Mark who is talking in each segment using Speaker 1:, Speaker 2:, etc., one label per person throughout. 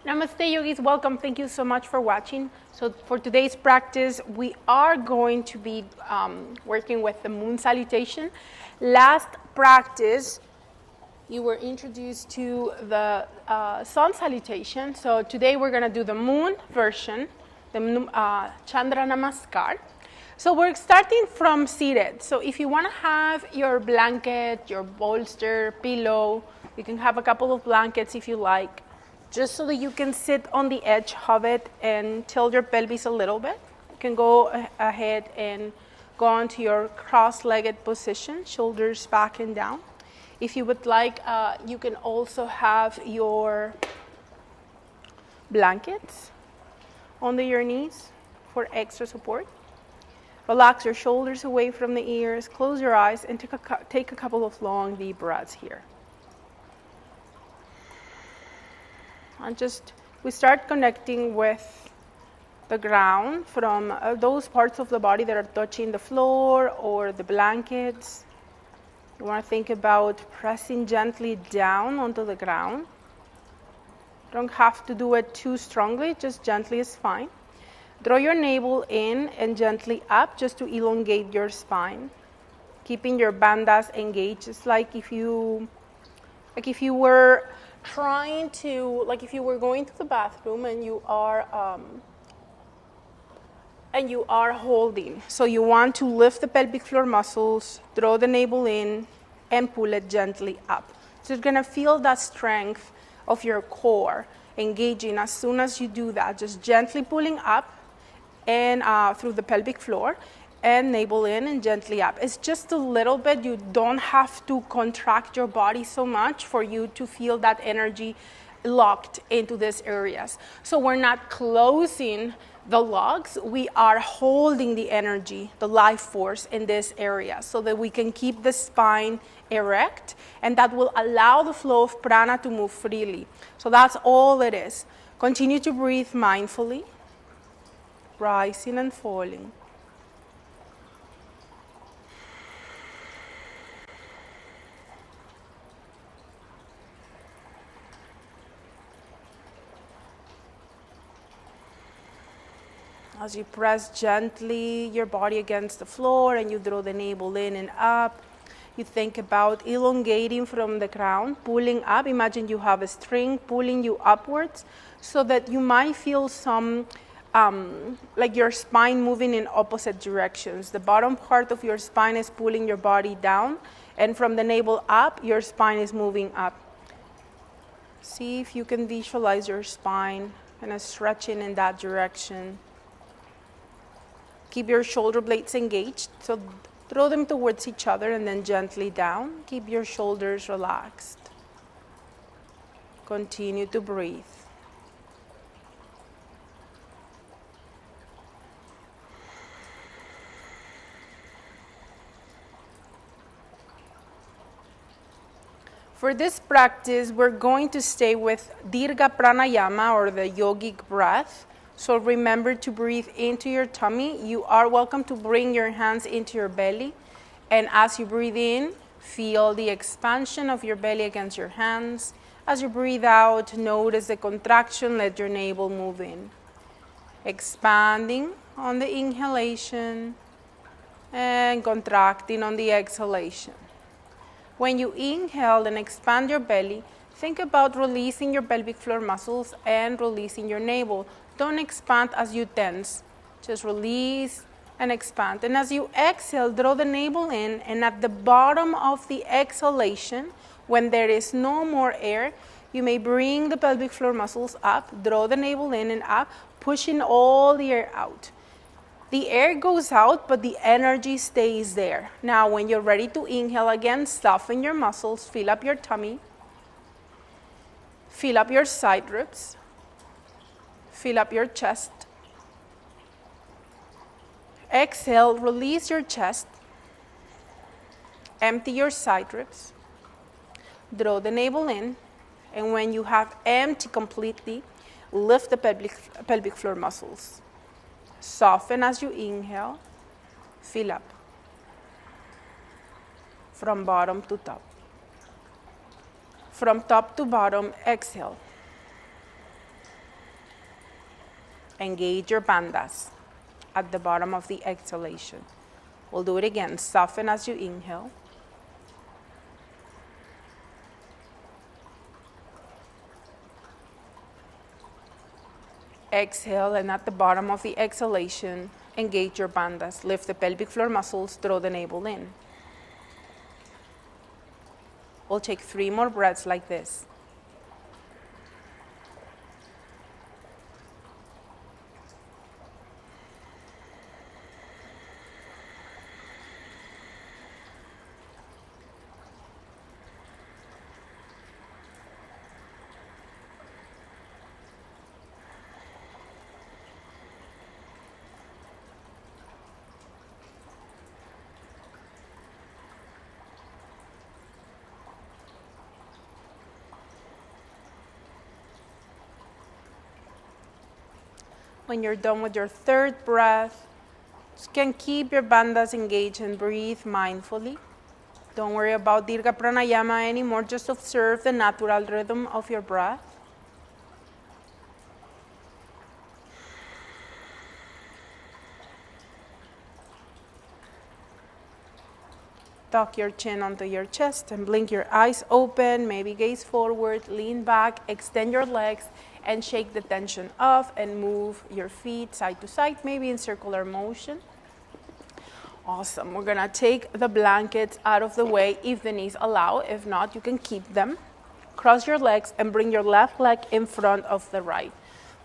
Speaker 1: Namaste, yogis. Welcome. Thank you so much for watching. So for today's practice, we are going to be working with the moon salutation. Last practice, you were introduced to the sun salutation. So today we're going to do the moon version, the Chandra Namaskar. So we're starting from seated. So if you want to have your blanket, your bolster, pillow, you can have a couple of blankets if you like, just so that you can sit on the edge of it and tilt your pelvis a little bit. You can go ahead and go onto your cross-legged position, shoulders back and down. If you would like, you can also have your blankets under your knees for extra support. Relax your shoulders away from the ears, close your eyes, and take a couple of long, deep breaths here. And we start connecting with the ground from those parts of the body that are touching the floor or the blankets. You want to think about pressing gently down onto the ground. You don't have to do it too strongly, just gently is fine. Draw your navel in and gently up just to elongate your spine. Keeping your bandhas engaged. It's like if you were trying to, like if you were going to the bathroom and you are holding. So you want to lift the pelvic floor muscles, draw the navel in, and pull it gently up. So you're gonna feel that strength of your core engaging as soon as you do that, just gently pulling up and through the pelvic floor, and navel in and gently up. It's just a little bit. You don't have to contract your body so much for you to feel that energy locked into these areas. So we're not closing the locks. We are holding the energy, the life force in this area so that we can keep the spine erect, and that will allow the flow of prana to move freely. So that's all it is. Continue to breathe mindfully, rising and falling. As you press gently your body against the floor and you draw the navel in and up, you think about elongating from the crown, pulling up. Imagine you have a string pulling you upwards so that you might feel some, like your spine moving in opposite directions. The bottom part of your spine is pulling your body down, and from the navel up, your spine is moving up. See if you can visualize your spine kind of stretching in that direction. Keep your shoulder blades engaged, so throw them towards each other and then gently down. Keep your shoulders relaxed. Continue to breathe. For this practice, we're going to stay with Dirga Pranayama, or the yogic breath. So remember to breathe into your tummy. You are welcome to bring your hands into your belly. And as you breathe in, feel the expansion of your belly against your hands. As you breathe out, notice the contraction. Let your navel move in. Expanding on the inhalation and contracting on the exhalation. When you inhale and expand your belly, think about releasing your pelvic floor muscles and releasing your navel. Don't expand as you tense. Just release and expand. And as you exhale, draw the navel in, and at the bottom of the exhalation, when there is no more air, you may bring the pelvic floor muscles up, draw the navel in and up, pushing all the air out. The air goes out, but the energy stays there. Now, when you're ready to inhale again, soften your muscles, fill up your tummy, fill up your side ribs, fill up your chest. Exhale, release your chest, empty your side ribs, draw the navel in, and when you have emptied completely, lift the pelvic floor muscles. Soften as you inhale, fill up from bottom to top. From top to bottom, exhale. Engage your bandhas at the bottom of the exhalation. We'll do it again. Soften as you inhale. Exhale, and at the bottom of the exhalation, engage your bandhas. Lift the pelvic floor muscles, throw the navel in. We'll take 3 more breaths like this. When you're done with your 3rd breath, you can keep your bandhas engaged and breathe mindfully. Don't worry about Dirga Pranayama anymore, just observe the natural rhythm of your breath. Tuck your chin onto your chest and blink your eyes open, maybe gaze forward, lean back, extend your legs, and shake the tension off and move your feet side to side, maybe in circular motion. Awesome. We're going to take the blankets out of the way if the knees allow. If not, you can keep them. Cross your legs and bring your left leg in front of the right.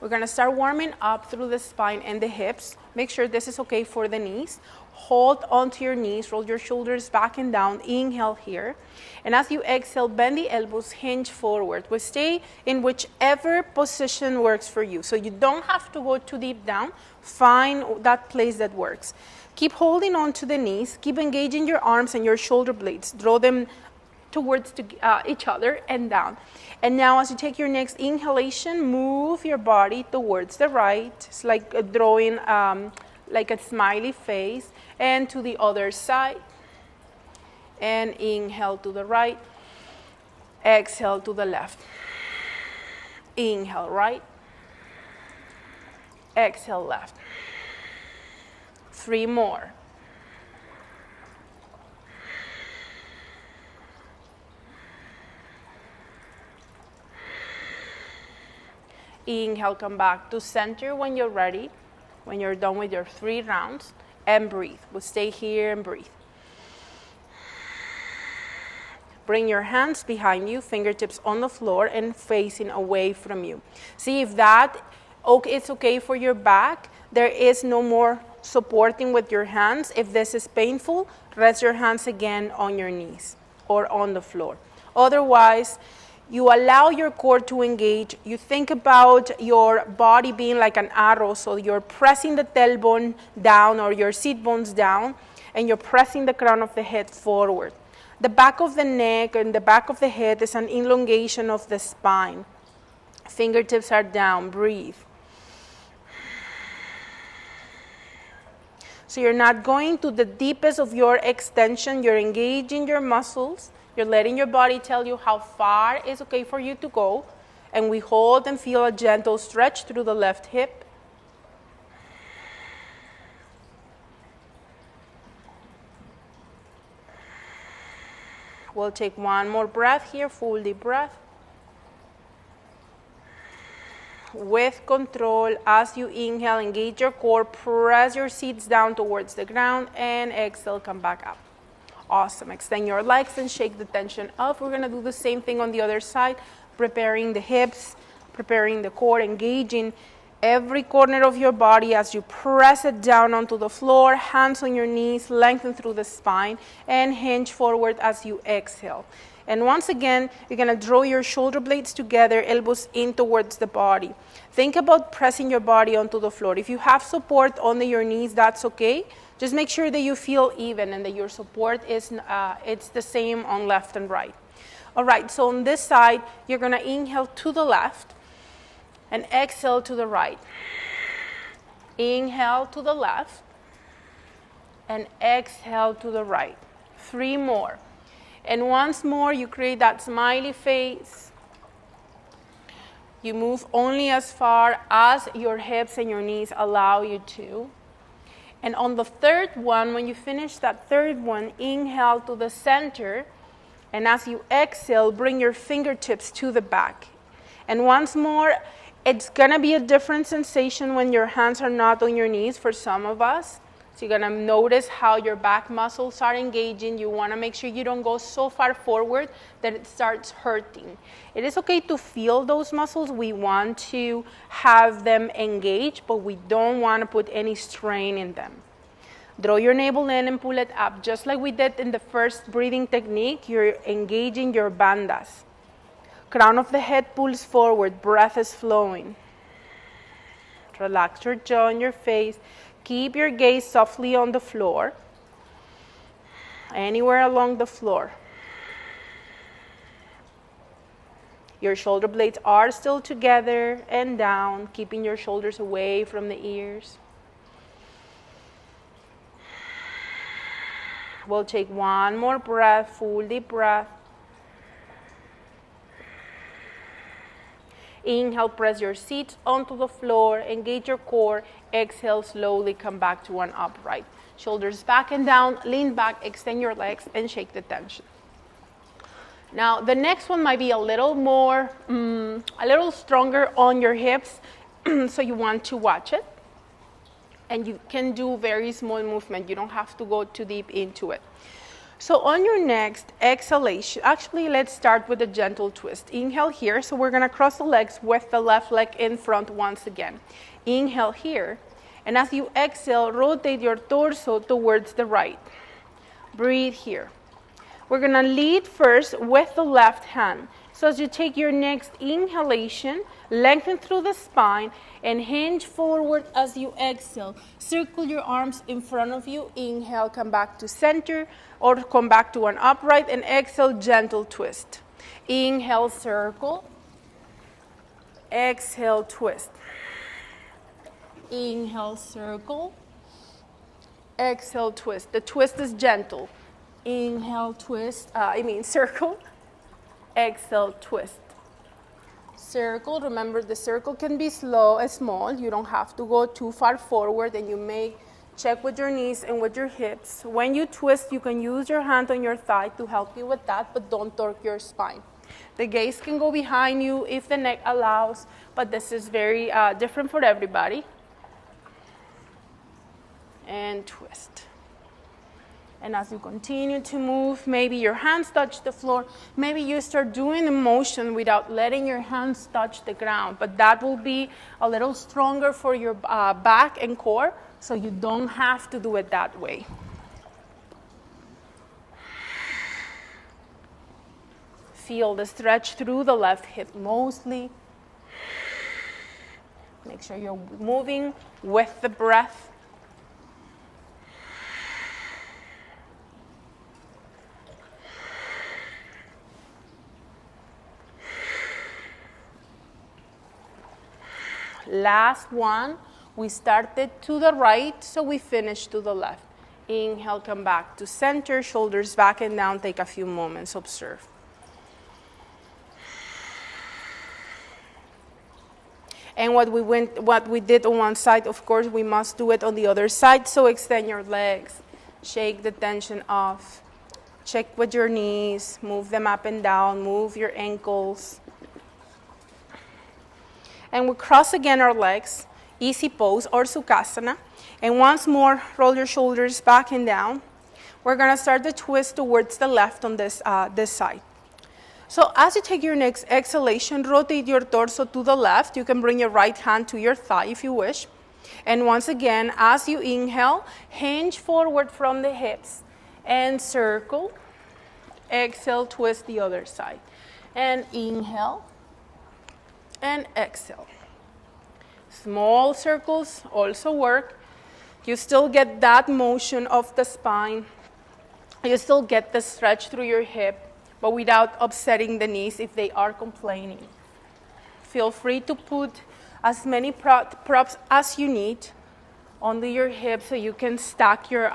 Speaker 1: We're going to start warming up through the spine and the hips. Make sure this is okay for the knees. Hold onto your knees, roll your shoulders back and down. Inhale here. And as you exhale, bend the elbows, hinge forward. We stay in whichever position works for you. So you don't have to go too deep down. Find that place that works. Keep holding on to the knees. Keep engaging your arms and your shoulder blades. Draw them towards each other and down. And now as you take your next inhalation, move your body towards the right. It's like drawing like a smiley face, and to the other side. And inhale to the right. Exhale to the left. Inhale right. Exhale left. 3 more. Inhale, come back to center when you're ready. When you're done with your 3 rounds, and breathe. We'll stay here and breathe. Bring your hands behind you, fingertips on the floor and facing away from you. See if it's okay for your back. There is no more supporting with your hands. If this is painful, rest your hands again on your knees or on the floor. Otherwise, you allow your core to engage. You think about your body being like an arrow, so you're pressing the tailbone down or your seat bones down, and you're pressing the crown of the head forward. The back of the neck and the back of the head is an elongation of the spine. Fingertips are down. Breathe. So you're not going to the deepest of your extension. You're engaging your muscles. You're letting your body tell you how far is okay for you to go. And we hold and feel a gentle stretch through the left hip. We'll take 1 more breath here, full deep breath. With control, as you inhale, engage your core, press your seats down towards the ground, and exhale, come back up. Awesome. Extend your legs and shake the tension off. We're going to do the same thing on the other side, preparing the hips, preparing the core, engaging every corner of your body as you press it down onto the floor, hands on your knees, lengthen through the spine, and hinge forward as you exhale. And once again, you're going to draw your shoulder blades together, elbows in towards the body. Think about pressing your body onto the floor. If you have support under your knees, that's okay. Just make sure that you feel even and that your support is it's the same on left and right. All right, so on this side, you're going to inhale to the left and exhale to the right. Inhale to the left and exhale to the right. 3 more. And once more, you create that smiley face. You move only as far as your hips and your knees allow you to. And on the third one, when you finish that third one, inhale to the center. And as you exhale, bring your fingertips to the back. And once more, it's going to be a different sensation when your hands are not on your knees for some of us. So you're going to notice how your back muscles are engaging. You want to make sure you don't go so far forward that it starts hurting. It is okay to feel those muscles. We want to have them engaged, but we don't want to put any strain in them. Draw your navel in and pull it up. Just like we did in the first breathing technique, you're engaging your bandhas. Crown of the head pulls forward, breath is flowing. Relax your jaw and your face. Keep your gaze softly on the floor, anywhere along the floor. Your shoulder blades are still together and down, keeping your shoulders away from the ears. We'll take one more breath, full deep breath. Inhale, press your seats onto the floor, engage your core. Exhale, slowly come back to an upright. Shoulders back and down, lean back, extend your legs, and shake the tension. Now, the next one might be a little more, a little stronger on your hips, so you want to watch it. And you can do very small movement. You don't have to go too deep into it. So on your next exhalation, actually let's start with a gentle twist. Inhale here, so we're gonna cross the legs with the left leg in front once again. Inhale here, and as you exhale, rotate your torso towards the right. Breathe here. We're gonna lead first with the left hand. So as you take your next inhalation, lengthen through the spine and hinge forward as you exhale. Circle your arms in front of you. Inhale, come back to center or come back to an upright, and exhale, gentle twist. Inhale, circle. Exhale, twist. Inhale, circle. Exhale, twist. The twist is gentle. Inhale, twist. Circle. Exhale, twist. Circle. Remember, the circle can be small. You don't have to go too far forward, and you may check with your knees and with your hips. When you twist, you can use your hand on your thigh to help you with that, but don't torque your spine. The gaze can go behind you if the neck allows, but this is very different for everybody. And twist. And as you continue to move, maybe your hands touch the floor. Maybe you start doing the motion without letting your hands touch the ground. But that will be a little stronger for your back and core, so you don't have to do it that way. Feel the stretch through the left hip mostly. Make sure you're moving with the breath. Last one, we started to the right, so we finished to the left. Inhale, come back to center, shoulders back and down. Take a few moments, observe. And what we did on one side, of course, we must do it on the other side. So extend your legs, shake the tension off, check with your knees, move them up and down, move your ankles. And we cross again our legs, easy pose or Sukhasana. And once more, roll your shoulders back and down. We're gonna start the twist towards the left on this side. So as you take your next exhalation, rotate your torso to the left. You can bring your right hand to your thigh if you wish. And once again, as you inhale, hinge forward from the hips and circle. Exhale, twist the other side. And inhale. And exhale. Small circles also work. You still get that motion of the spine. You still get the stretch through your hip, but without upsetting the knees if they are complaining. Feel free to put as many props as you need under your hips so you can stack your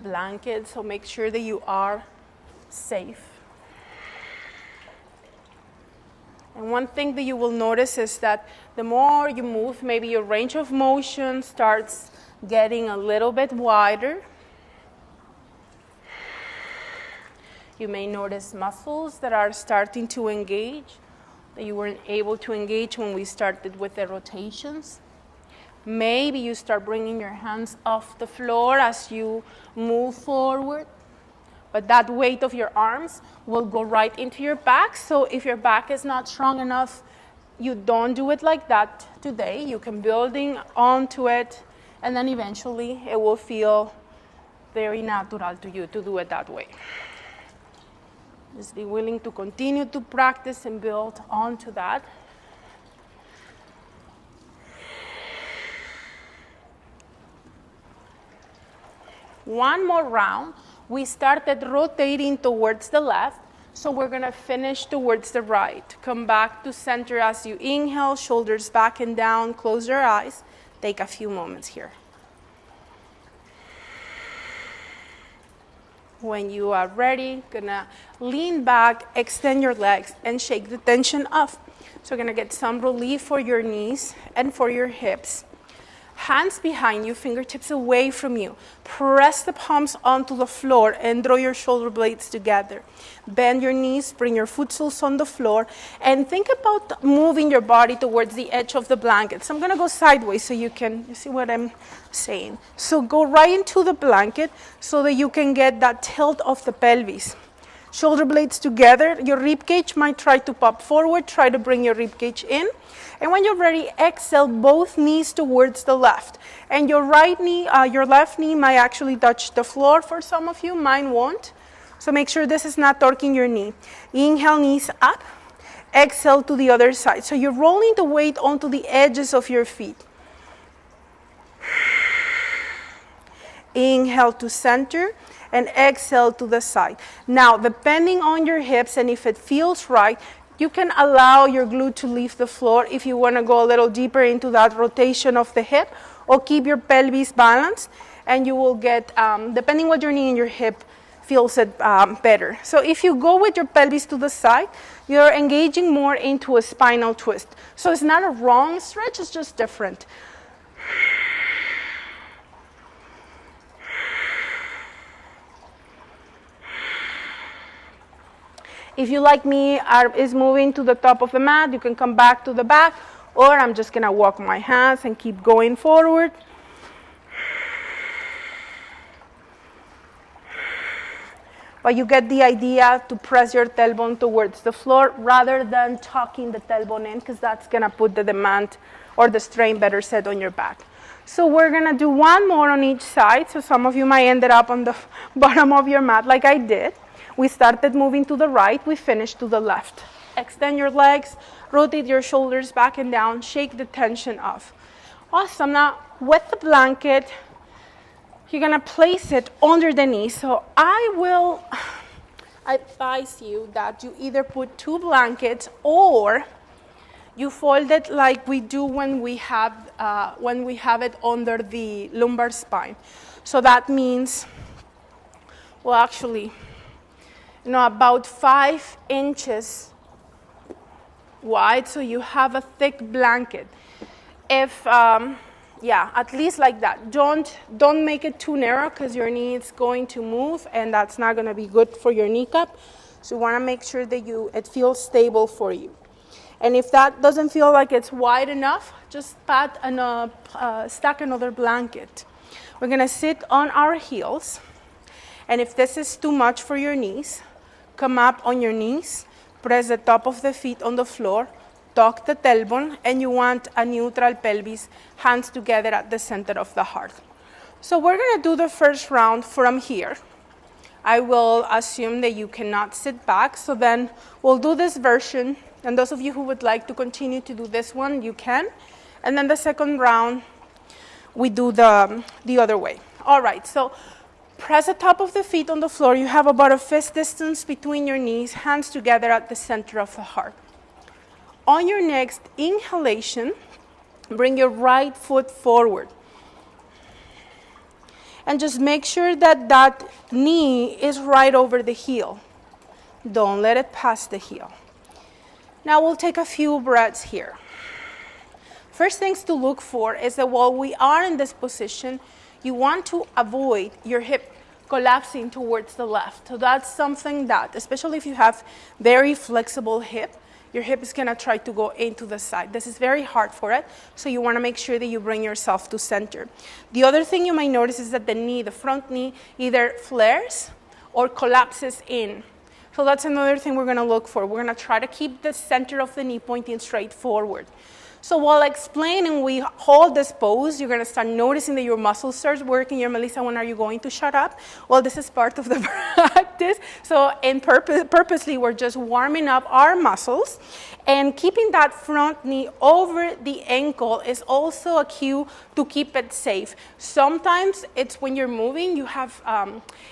Speaker 1: blanket, so make sure that you are safe. And one thing that you will notice is that the more you move, maybe your range of motion starts getting a little bit wider. You may notice muscles that are starting to engage that you weren't able to engage when we started with the rotations. Maybe you start bringing your hands off the floor as you move forward, but that weight of your arms will go right into your back. So if your back is not strong enough, you don't do it like that today. You can building onto it, and then eventually it will feel very natural to you to do it that way. Just be willing to continue to practice and build onto that. One more round. We started rotating towards the left, so we're going to finish towards the right. Come back to center as you inhale, shoulders back and down, close your eyes. Take a few moments here. When you are ready, gonna lean back, extend your legs, and shake the tension off. So we're gonna get some relief for your knees and for your hips. Hands behind you, fingertips away from you. Press the palms onto the floor and draw your shoulder blades together. Bend your knees, bring your foot soles on the floor, and think about moving your body towards the edge of the blanket. So I'm gonna go sideways so you see what I'm saying. So go right into the blanket so that you can get that tilt of the pelvis. Shoulder blades together. Your rib cage might try to pop forward. Try to bring your rib cage in. And when you're ready, exhale both knees towards the left. And your left knee might actually touch the floor for some of you. Mine won't. So make sure this is not torquing your knee. Inhale, knees up. Exhale to the other side. So you're rolling the weight onto the edges of your feet. Inhale to center and exhale to the side. Now, depending on your hips and if it feels right, you can allow your glute to leave the floor if you want to go a little deeper into that rotation of the hip, or keep your pelvis balanced, and you will get, depending what your knee and your hip feels it better. So if you go with your pelvis to the side, you're engaging more into a spinal twist. So it's not a wrong stretch, it's just different. If you, like me, is moving to the top of the mat, you can come back to the back, or I'm just gonna walk my hands and keep going forward. But you get the idea to press your tailbone towards the floor rather than tucking the tailbone in, because that's gonna put the demand or the strain, better said, on your back. So we're gonna do one more on each side. So some of you might end up on the bottom of your mat like I did. We started moving to the right, we finished to the left. Extend your legs, rotate your shoulders back and down, shake the tension off. Awesome. Now, with the blanket, you're gonna place it under the knee. So I will advise you that you either put two blankets or you fold it like we do when we have it under the lumbar spine. So that means, well, actually, about 5 inches wide, so you have a thick blanket. If, at least like that. Don't make it too narrow, because your knee is going to move, and that's not gonna be good for your kneecap. So you wanna make sure that it feels stable for you. And if that doesn't feel like it's wide enough, just stack another blanket. We're gonna sit on our heels, and if this is too much for your knees, come up on your knees, press the top of the feet on the floor, tuck the tailbone, and you want a neutral pelvis, hands together at the center of the heart. So we're gonna do the first round from here. I will assume that you cannot sit back, so then we'll do this version, and those of you who would like to continue to do this one, you can. And then the second round, we do the other way. All right, so press the top of the feet on the floor. You have about a fist distance between your knees, hands together at the center of the heart. On your next inhalation, bring your right foot forward. And just make sure that that knee is right over the heel. Don't let it pass the heel. Now we'll take a few breaths here. First things to look for is that while we are in this position, you want to avoid your hip collapsing towards the left. So that's something that, especially if you have very flexible hip, your hip is gonna try to go into the side. This is very hard for it, so you wanna make sure that you bring yourself to center. The other thing you might notice is that the knee, the front knee, either flares or collapses in. So that's another thing we're gonna look for. We're gonna try to keep the center of the knee pointing straight forward. So while explaining we hold this pose, you're going to start noticing that your muscles start working. You're, Melissa, when are you going to shut up? Well, this is part of the practice. So purposely, we're just warming up our muscles. And keeping that front knee over the ankle is also a cue to keep it safe. Sometimes it's when you're moving, you have,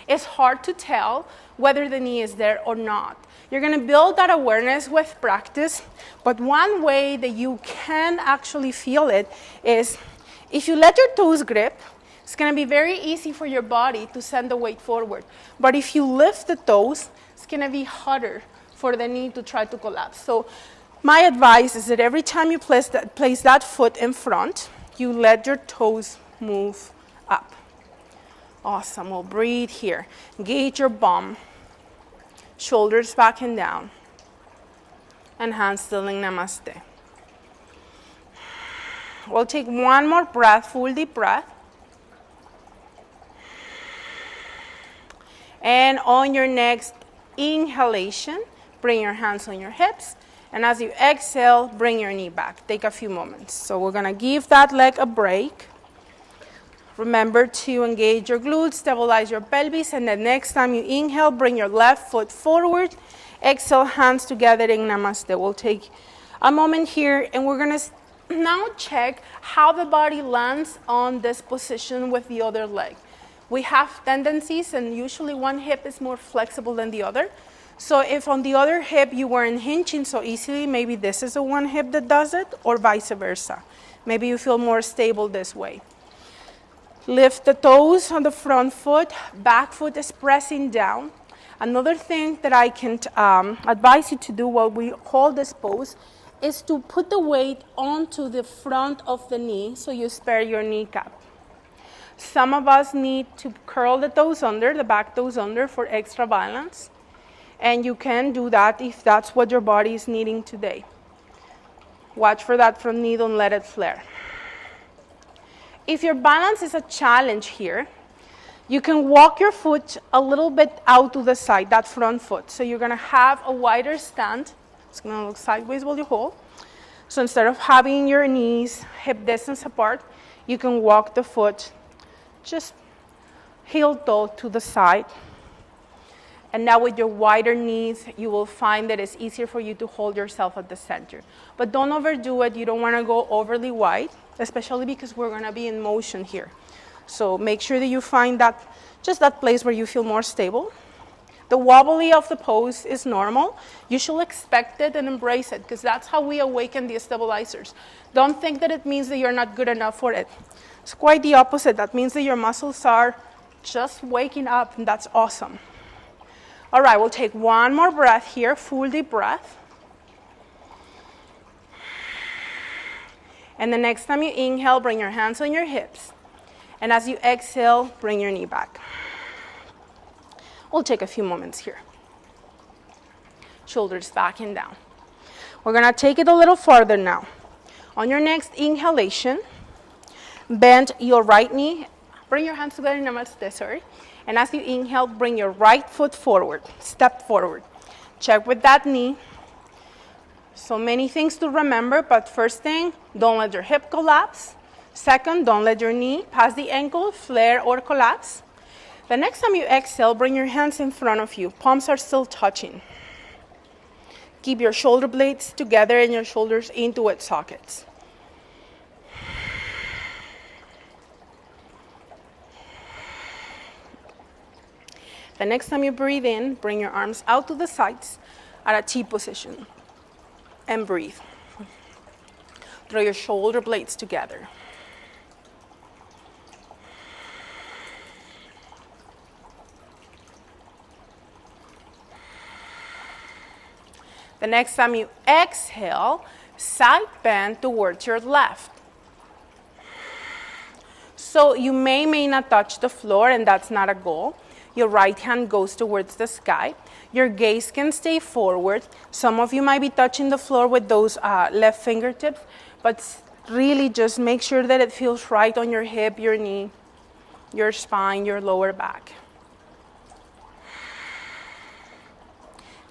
Speaker 1: it's hard to tell whether the knee is there or not. You're going to build that awareness with practice, but one way that you can actually feel it is if you let your toes grip, it's going to be very easy for your body to send the weight forward. But if you lift the toes, it's going to be harder for the knee to try to collapse. So my advice is that every time you place that foot in front, you let your toes move up. Awesome. We'll breathe here. Engage your bum. Shoulders back and down. And hands still in namaste. We'll take one more breath, full deep breath. And on your next inhalation, bring your hands on your hips. And as you exhale, bring your knee back. Take a few moments. So we're going to give that leg a break. Remember to engage your glutes, stabilize your pelvis, and the next time you inhale, bring your left foot forward. Exhale, hands together in namaste. We'll take a moment here, and we're going to now check how the body lands on this position with the other leg. We have tendencies, and usually one hip is more flexible than the other. So if on the other hip you weren't hinging so easily, maybe this is the one hip that does it, or vice versa. Maybe you feel more stable this way. Lift the toes on the front foot, back foot is pressing down. Another thing that I can advise you to do while we hold this pose is to put the weight onto the front of the knee so you spare your kneecap. Some of us need to curl the toes under, the back toes under for extra balance. And you can do that if that's what your body is needing today. Watch for that front knee, don't let it flare. If your balance is a challenge here, you can walk your foot a little bit out to the side, that front foot. So you're going to have a wider stand. It's going to look sideways while you hold. So instead of having your knees hip distance apart, you can walk the foot just heel toe to the side. And now with your wider knees, you will find that it's easier for you to hold yourself at the center. But don't overdo it. You don't want to go overly wide, especially because we're going to be in motion here. So make sure that you find that, just that place where you feel more stable. The wobbly of the pose is normal. You should expect it and embrace it, because that's how we awaken the stabilizers. Don't think that it means that you're not good enough for it. It's quite the opposite. That means that your muscles are just waking up, and that's awesome. All right, we'll take one more breath here, full deep breath. And the next time you inhale, bring your hands on your hips. And as you exhale, bring your knee back. We'll take a few moments here. Shoulders back and down. We're gonna take it a little farther now. On your next inhalation, bend your right knee. Bring your hands together in namaste, sorry. And as you inhale, bring your right foot forward, step forward. Check with that knee. So many things to remember, but first thing, don't let your hip collapse. Second, don't let your knee pass the ankle, flare or collapse. The next time you exhale, bring your hands in front of you. Palms are still touching. Keep your shoulder blades together and your shoulders into its sockets. The next time you breathe in, bring your arms out to the sides at a T position and breathe. Draw your shoulder blades together. The next time you exhale, side bend towards your left. So you may not touch the floor, and that's not a goal. Your right hand goes towards the sky. Your gaze can stay forward. Some of you might be touching the floor with those left fingertips, but really just make sure that it feels right on your hip, your knee, your spine, your lower back.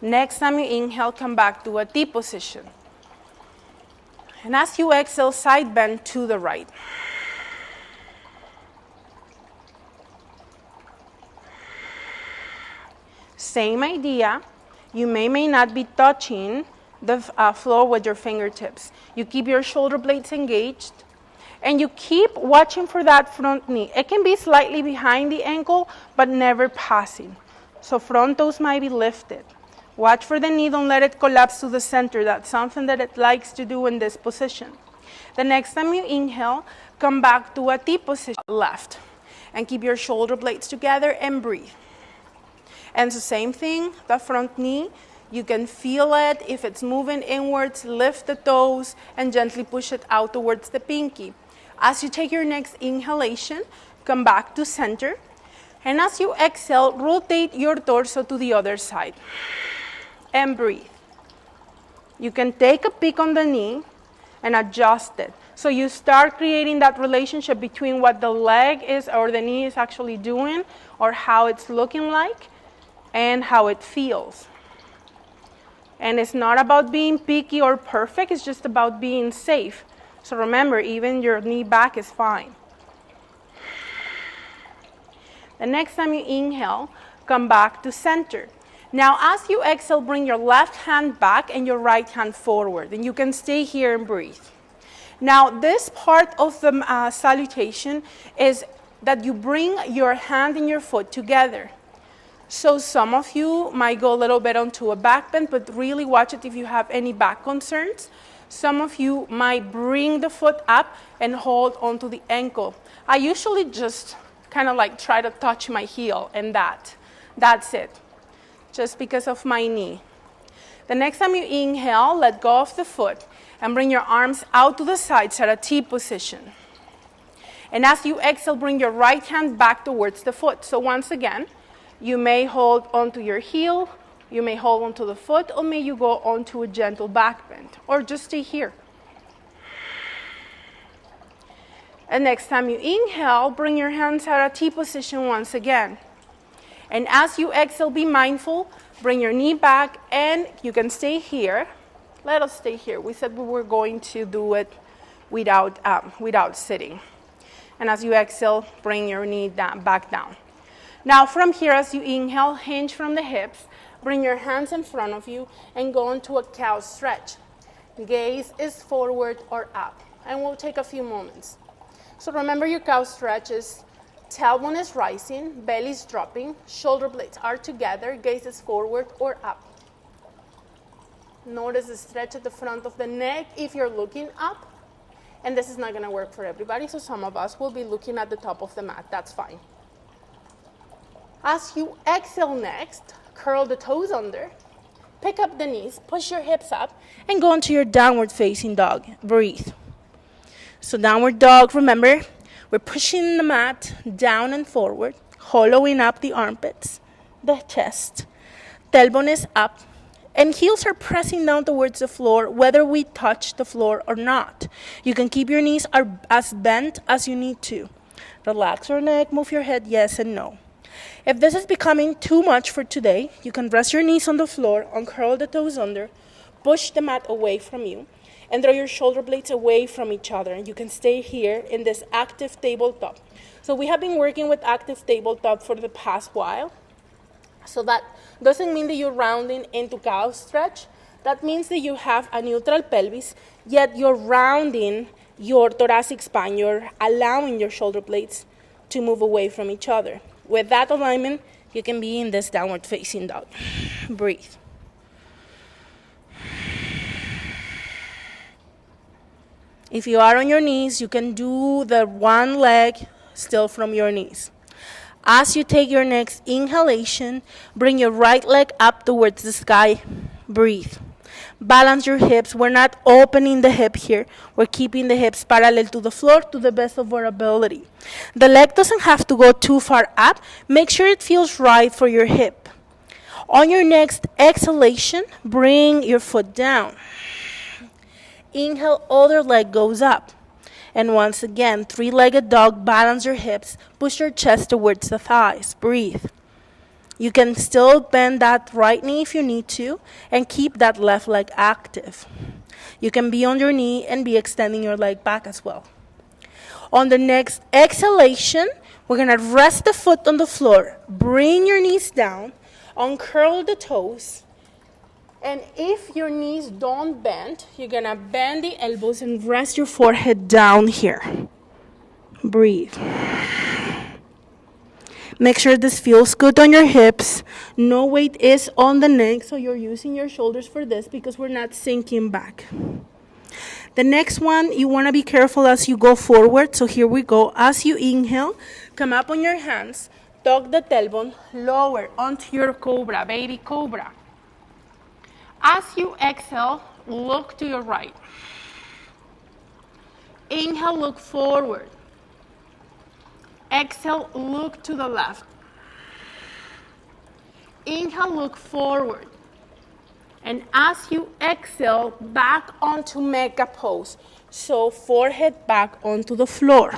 Speaker 1: Next time you inhale, come back to a T position. And as you exhale, side bend to the right. Same idea. You may not be touching the floor with your fingertips. You keep your shoulder blades engaged, and you keep watching for that front knee. It can be slightly behind the ankle, but never passing. So front toes might be lifted. Watch for the knee, don't let it collapse to the center. That's something that it likes to do in this position. The next time you inhale, come back to a T position, left, and keep your shoulder blades together and breathe. And the same thing, the front knee, you can feel it. If it's moving inwards, lift the toes and gently push it out towards the pinky. As you take your next inhalation, come back to center. And as you exhale, rotate your torso to the other side and breathe. You can take a peek on the knee and adjust it. So you start creating that relationship between what the leg is or the knee is actually doing or how it's looking like and how it feels. And it's not about being picky or perfect, it's just about being safe. So remember, even your knee back is fine. The next time you inhale, come back to center. Now as you exhale, bring your left hand back and your right hand forward. And you can stay here and breathe. Now this part of the salutation is that you bring your hand and your foot together. So some of you might go a little bit onto a back bend, but really watch it if you have any back concerns. Some of you might bring the foot up and hold onto the ankle. I usually just kind of like try to touch my heel and that's it, just because of my knee. The next time you inhale, let go of the foot and bring your arms out to the sides at a T position. And as you exhale, bring your right hand back towards the foot. So once again, you may hold onto your heel, you may hold onto the foot, or may you go onto a gentle back bend, or just stay here. And next time you inhale, bring your hands at a T position once again. And as you exhale, be mindful, bring your knee back, and you can stay here. Let us stay here. We said we were going to do it without sitting. And as you exhale, bring your knee back down. Now from here, as you inhale, hinge from the hips, bring your hands in front of you and go into a cow stretch. Gaze is forward or up, and we'll take a few moments. So remember your cow stretch is tailbone is rising, belly is dropping, shoulder blades are together, gaze is forward or up. Notice the stretch at the front of the neck if you're looking up, and this is not gonna work for everybody, so some of us will be looking at the top of the mat, that's fine. As you exhale next, curl the toes under, pick up the knees, push your hips up, and go into your downward facing dog. Breathe. So downward dog, remember, we're pushing the mat down and forward, hollowing up the armpits, the chest. Tailbone is up, and heels are pressing down towards the floor, whether we touch the floor or not. You can keep your knees as bent as you need to. Relax your neck, move your head yes and no. If this is becoming too much for today, you can rest your knees on the floor, uncurl the toes under, push the mat away from you, and draw your shoulder blades away from each other. And you can stay here in this active tabletop. So we have been working with active tabletop for the past while. So that doesn't mean that you're rounding into cow stretch. That means that you have a neutral pelvis, yet you're rounding your thoracic spine. You're allowing your shoulder blades to move away from each other. With that alignment, you can be in this downward facing dog. Breathe. If you are on your knees, you can do the one leg still from your knees. As you take your next inhalation, bring your right leg up towards the sky. Breathe. Balance your hips. We're not opening the hip here. We're keeping the hips parallel to the floor to the best of our ability. The leg doesn't have to go too far up. Make sure it feels right for your hip. On your next exhalation, bring your foot down. Inhale, other leg goes up. And once again, three-legged dog, balance your hips, push your chest towards the thighs, breathe. You can still bend that right knee if you need to, and keep that left leg active. You can be on your knee and be extending your leg back as well. On the next exhalation, we're gonna rest the foot on the floor, bring your knees down, uncurl the toes, and if your knees don't bend, you're gonna bend the elbows and rest your forehead down here. Breathe. Make sure this feels good on your hips. No weight is on the neck, so you're using your shoulders for this because we're not sinking back. The next one, you wanna be careful as you go forward, so here we go. As you inhale, come up on your hands, tuck the tailbone, lower onto your cobra, baby cobra. As you exhale, look to your right. Inhale, look forward. Exhale, look to the left. Inhale, look forward. And as you exhale, back onto mega pose. So forehead back onto the floor.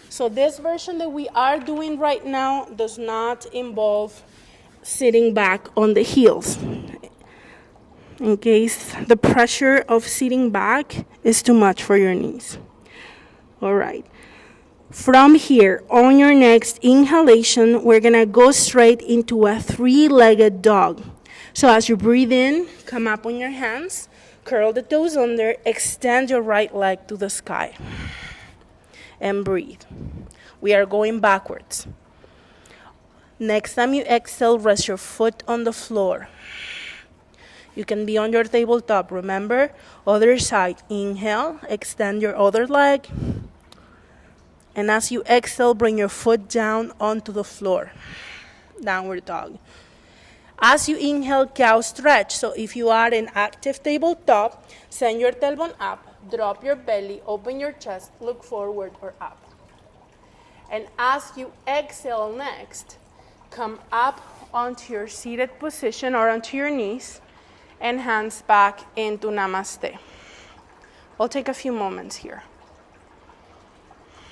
Speaker 1: So this version that we are doing right now does not involve sitting back on the heels, in case the pressure of sitting back is too much for your knees. All right. From here, on your next inhalation, we're gonna go straight into a three-legged dog. So as you breathe in, come up on your hands, curl the toes under, extend your right leg to the sky, and breathe. We are going backwards. Next time you exhale, rest your foot on the floor. You can be on your tabletop. Remember, other side. Inhale, extend your other leg. And as you exhale, bring your foot down onto the floor. Downward dog. As you inhale, cow stretch. So if you are in active tabletop, send your tailbone up, drop your belly, open your chest, look forward or up. And as you exhale next, come up onto your seated position or onto your knees, and hands back into Namaste. We'll take a few moments here.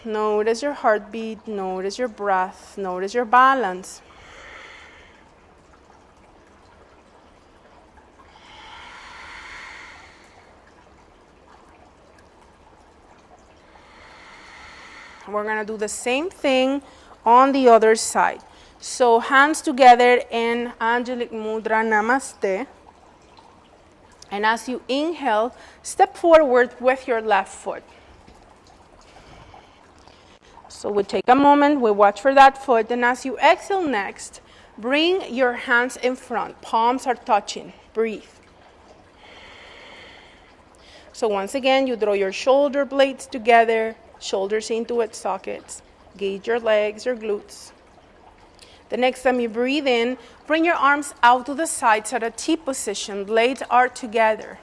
Speaker 1: Notice your heartbeat, notice your breath, notice your balance. We're gonna do the same thing on the other side. So hands together in Angelic Mudra, Namaste. And as you inhale, step forward with your left foot. So we take a moment, we watch for that foot, and as you exhale next, bring your hands in front. Palms are touching. Breathe. So once again, you draw your shoulder blades together, shoulders into its sockets. Gauge your legs, your glutes. The next time you breathe in, bring your arms out to the sides at a T position. Blades are together.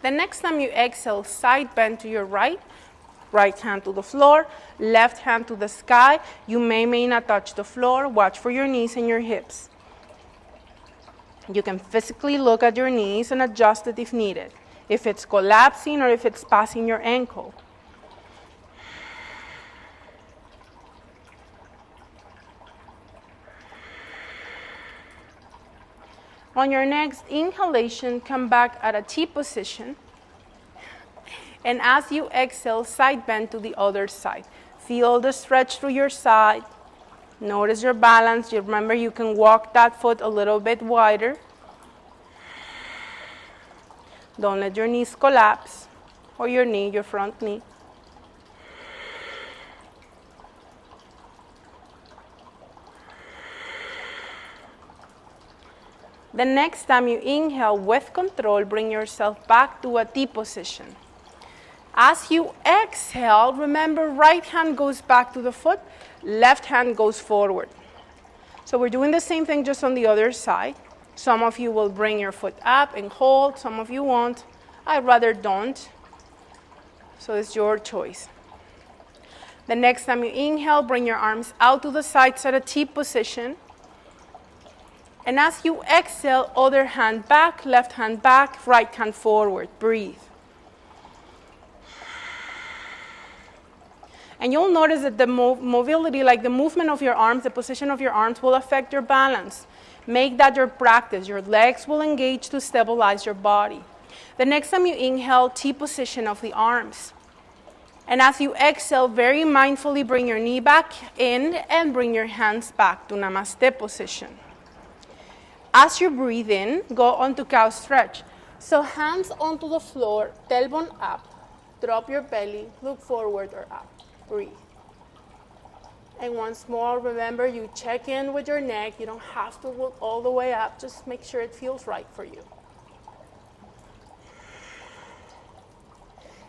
Speaker 1: The next time you exhale, side bend to your right. Right hand to the floor, left hand to the sky. You may not touch the floor. Watch for your knees and your hips. You can physically look at your knees and adjust it if needed, if it's collapsing or if it's passing your ankle. On your next inhalation, come back at a T position. And as you exhale, side bend to the other side. Feel the stretch through your side. Notice your balance. You remember you can walk that foot a little bit wider. Don't let your knees collapse, or your knee, your front knee. The next time you inhale with control, bring yourself back to a T position. As you exhale, remember right hand goes back to the foot, left hand goes forward. So we're doing the same thing just on the other side. Some of you will bring your foot up and hold, some of you won't. I'd rather don't. So it's your choice. The next time you inhale, bring your arms out to the sides at a T position. And as you exhale, other hand back, left hand back, right hand forward. Breathe. And you'll notice that the mobility, like the movement of your arms, the position of your arms will affect your balance. Make that your practice. Your legs will engage to stabilize your body. The next time you inhale, T position of the arms. And as you exhale, very mindfully bring your knee back in and bring your hands back to Namaste position. As you breathe in, go on to cow stretch. So hands onto the floor, tailbone up, drop your belly, look forward or up, breathe. And once more, remember you check in with your neck. You don't have to look all the way up, just make sure it feels right for you.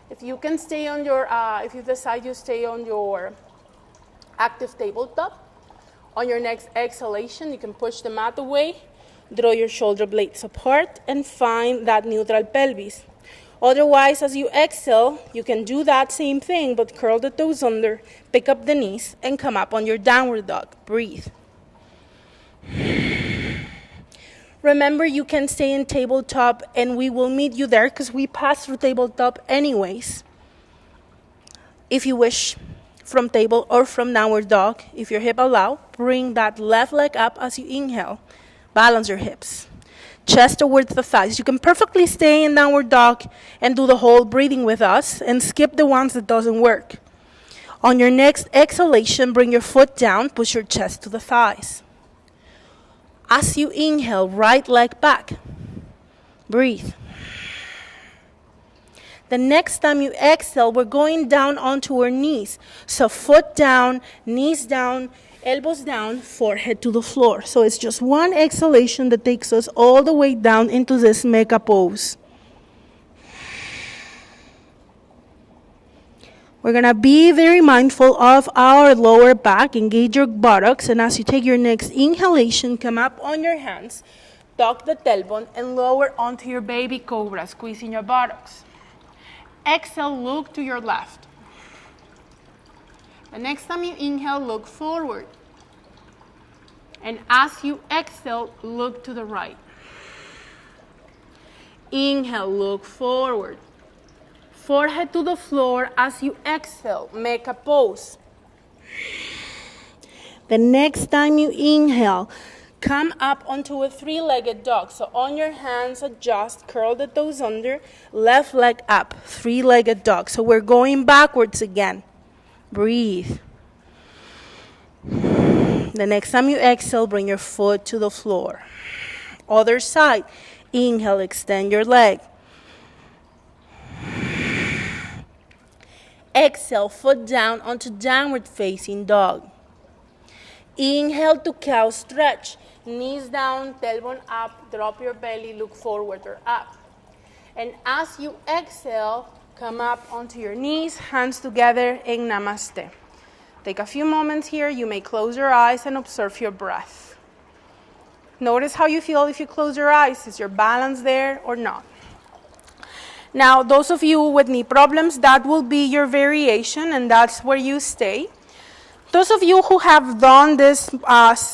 Speaker 1: If you can stay on your, if you decide you stay on your active tabletop, on your next exhalation, you can push the mat away, draw your shoulder blades apart, and find that neutral pelvis. Otherwise, as you exhale, you can do that same thing, but curl the toes under, pick up the knees, and come up on your downward dog. Breathe. Remember, you can stay in tabletop, and we will meet you there because we pass through tabletop anyways. If you wish, from table or from downward dog, if your hip allow, bring that left leg up as you inhale. Balance your hips. Chest towards the thighs. You can perfectly stay in downward dog and do the whole breathing with us and skip the ones that doesn't work. On your next exhalation, bring your foot down, push your chest to the thighs. As you inhale, right leg back. Breathe. The next time you exhale, we're going down onto our knees. So foot down, knees down, elbows down, forehead to the floor. So it's just one exhalation that takes us all the way down into this mega pose. We're going to be very mindful of our lower back. Engage your buttocks. And as you take your next inhalation, come up on your hands, tuck the tailbone, and lower onto your baby cobra, squeezing your buttocks. Exhale, look to your left. The next time you inhale, look forward. And as you exhale, look to the right. Inhale, look forward. Forehead to the floor as you exhale. Make a pose. The next time you inhale, come up onto a three-legged dog. So on your hands, adjust, curl the toes under, left leg up, three-legged dog. So we're going backwards again. Breathe. The next time you exhale, bring your foot to the floor. Other side. Inhale, extend your leg. Exhale, foot down onto downward facing dog. Inhale to cow stretch. Knees down, tailbone up, drop your belly, look forward or up. And as you exhale, come up onto your knees, hands together in Namaste. Take a few moments here. You may close your eyes and observe your breath. Notice how you feel if you close your eyes. Is your balance there or not? Now, those of you with knee problems, that will be your variation, and that's where you stay. Those of you who have done this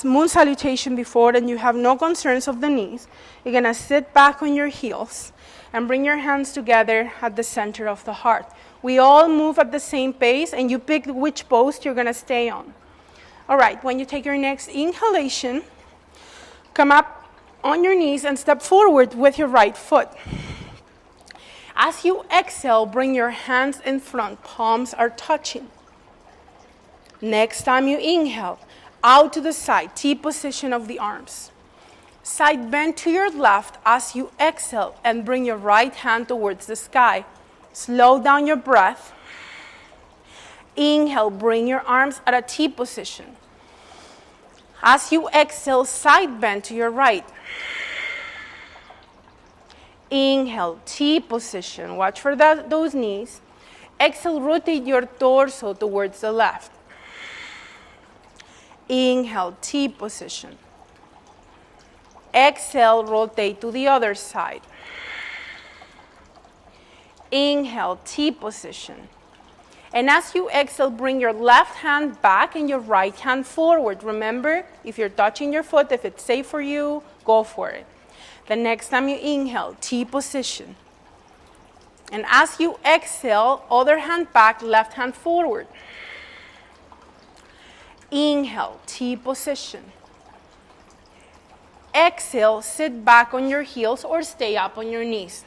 Speaker 1: moon salutation before and you have no concerns of the knees, you're going to sit back on your heels and bring your hands together at the center of the heart. We all move at the same pace, and you pick which post you're going to stay on. All right, when you take your next inhalation, come up on your knees and step forward with your right foot. As you exhale, bring your hands in front. Palms are touching. Next time you inhale, out to the side, T position of the arms. Side bend to your left as you exhale and bring your right hand towards the sky. Slow down your breath. Inhale, bring your arms at a T position. As you exhale, side bend to your right. Inhale, T position. Watch for those knees. Exhale, rotate your torso towards the left. Inhale, T position. Exhale, rotate to the other side. Inhale, T position. And as you exhale, bring your left hand back and your right hand forward. Remember, if you're touching your foot, if it's safe for you, go for it. The next time you inhale, T position. And as you exhale, other hand back, left hand forward. Inhale, T position. Exhale, sit back on your heels or stay up on your knees.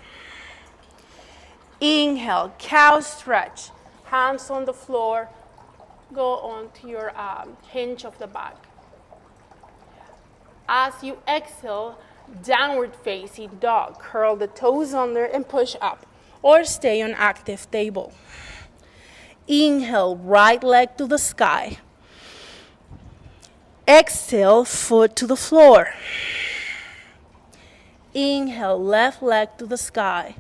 Speaker 1: Inhale, cow stretch. Hands on the floor. Go onto your hinge of the back. As you exhale, downward facing dog. Curl the toes under and push up. Or stay on active table. Inhale, right leg to the sky. Exhale, foot to the floor. Inhale, left leg to the sky.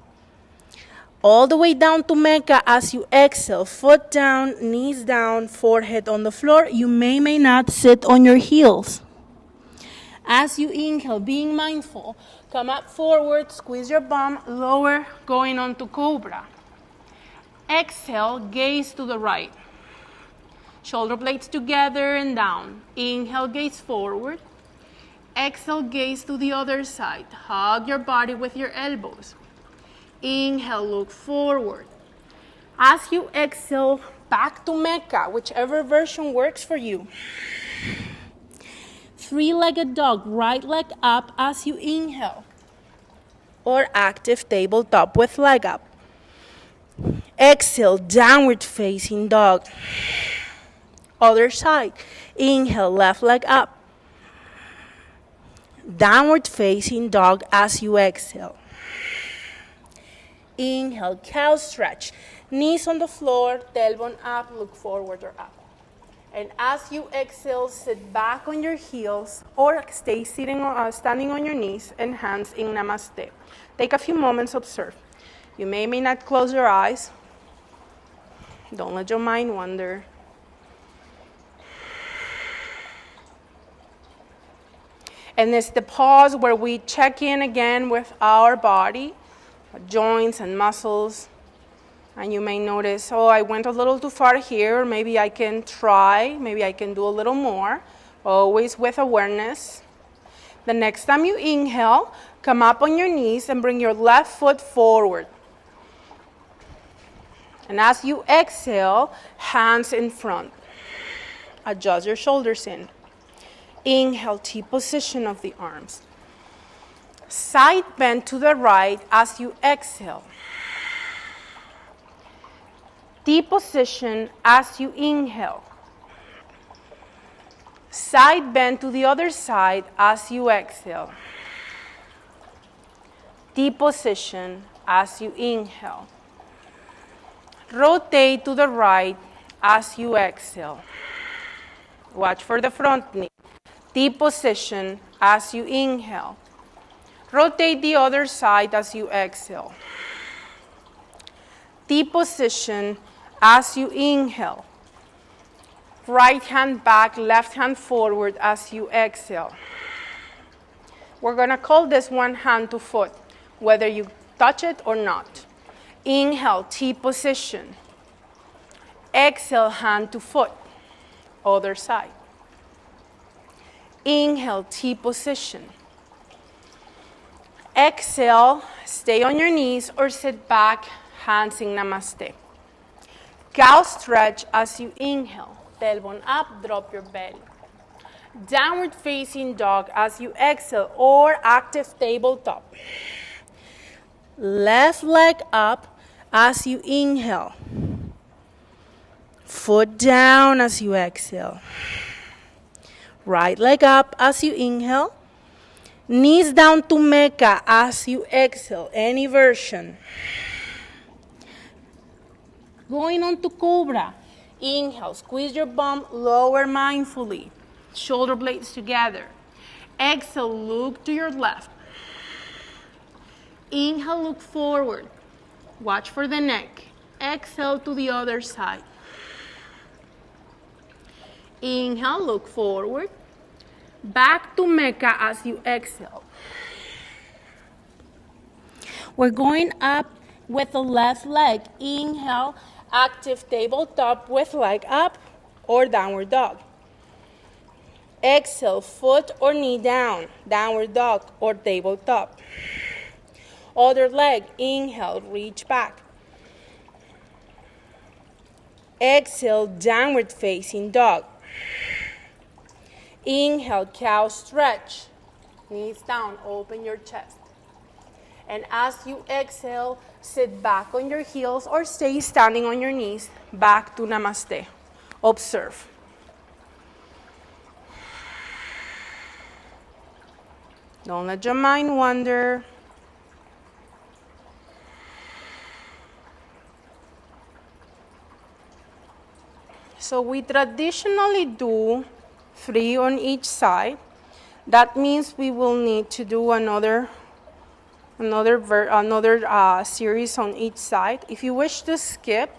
Speaker 1: All the way down to Mecca as you exhale. Foot down, knees down, forehead on the floor. You may not sit on your heels. As you inhale, being mindful, come up forward, squeeze your bum, lower, going on to Cobra. Exhale, gaze to the right. Shoulder blades together and down. Inhale, gaze forward. Exhale, gaze to the other side. Hug your body with your elbows. Inhale, look forward. As you exhale, back to Mecca, whichever version works for you. Three-legged dog, right leg up as you inhale. Or active tabletop with leg up. Exhale, downward facing dog. Other side. Inhale, left leg up. Downward facing dog as you exhale. Inhale, cow stretch. Knees on the floor, tailbone up, look forward or up. And as you exhale, sit back on your heels or stay standing on your knees and hands in Namaste. Take a few moments, observe. You may not close your eyes. Don't let your mind wander. And it's the pause where we check in again with our body, joints and muscles. And you may notice, oh, I went a little too far here. Maybe I can try. Maybe I can do a little more. Always with awareness. The next time you inhale, come up on your knees and bring your left foot forward. And as you exhale, hands in front. Adjust your shoulders in. Inhale, T position of the arms. Side bend to the right as you exhale. T position as you inhale. Side bend to the other side as you exhale. T position as you inhale. Rotate to the right as you exhale. Watch for the front knee. T position as you inhale. Rotate the other side as you exhale. T position as you inhale. Right hand back, left hand forward as you exhale. We're going to call this one hand to foot, whether you touch it or not. Inhale, T position. Exhale, hand to foot. Other side. Inhale, T position. Exhale, stay on your knees or sit back, hands in Namaste. Cow stretch as you inhale. Tailbone up, drop your belly. Downward facing dog as you exhale or active tabletop. Left leg up as you inhale. Foot down as you exhale. Right leg up as you inhale. Knees down to Mecca as you exhale. Any version. Going on to Cobra. Inhale, squeeze your bum, lower mindfully. Shoulder blades together. Exhale, look to your left. Inhale, look forward. Watch for the neck. Exhale to the other side. Inhale, look forward. Back to Mecca as you exhale. We're going up with the left leg. Inhale, active tabletop with leg up or downward dog. Exhale, foot or knee down, downward dog or tabletop. Other leg, inhale, reach back. Exhale, downward facing dog. Inhale, cow stretch. Knees down, open your chest. And as you exhale, sit back on your heels or stay standing on your knees, back to Namaste. Observe. Don't let your mind wander. So we traditionally do 3 on each side. That means we will need to do another series on each side. If you wish to skip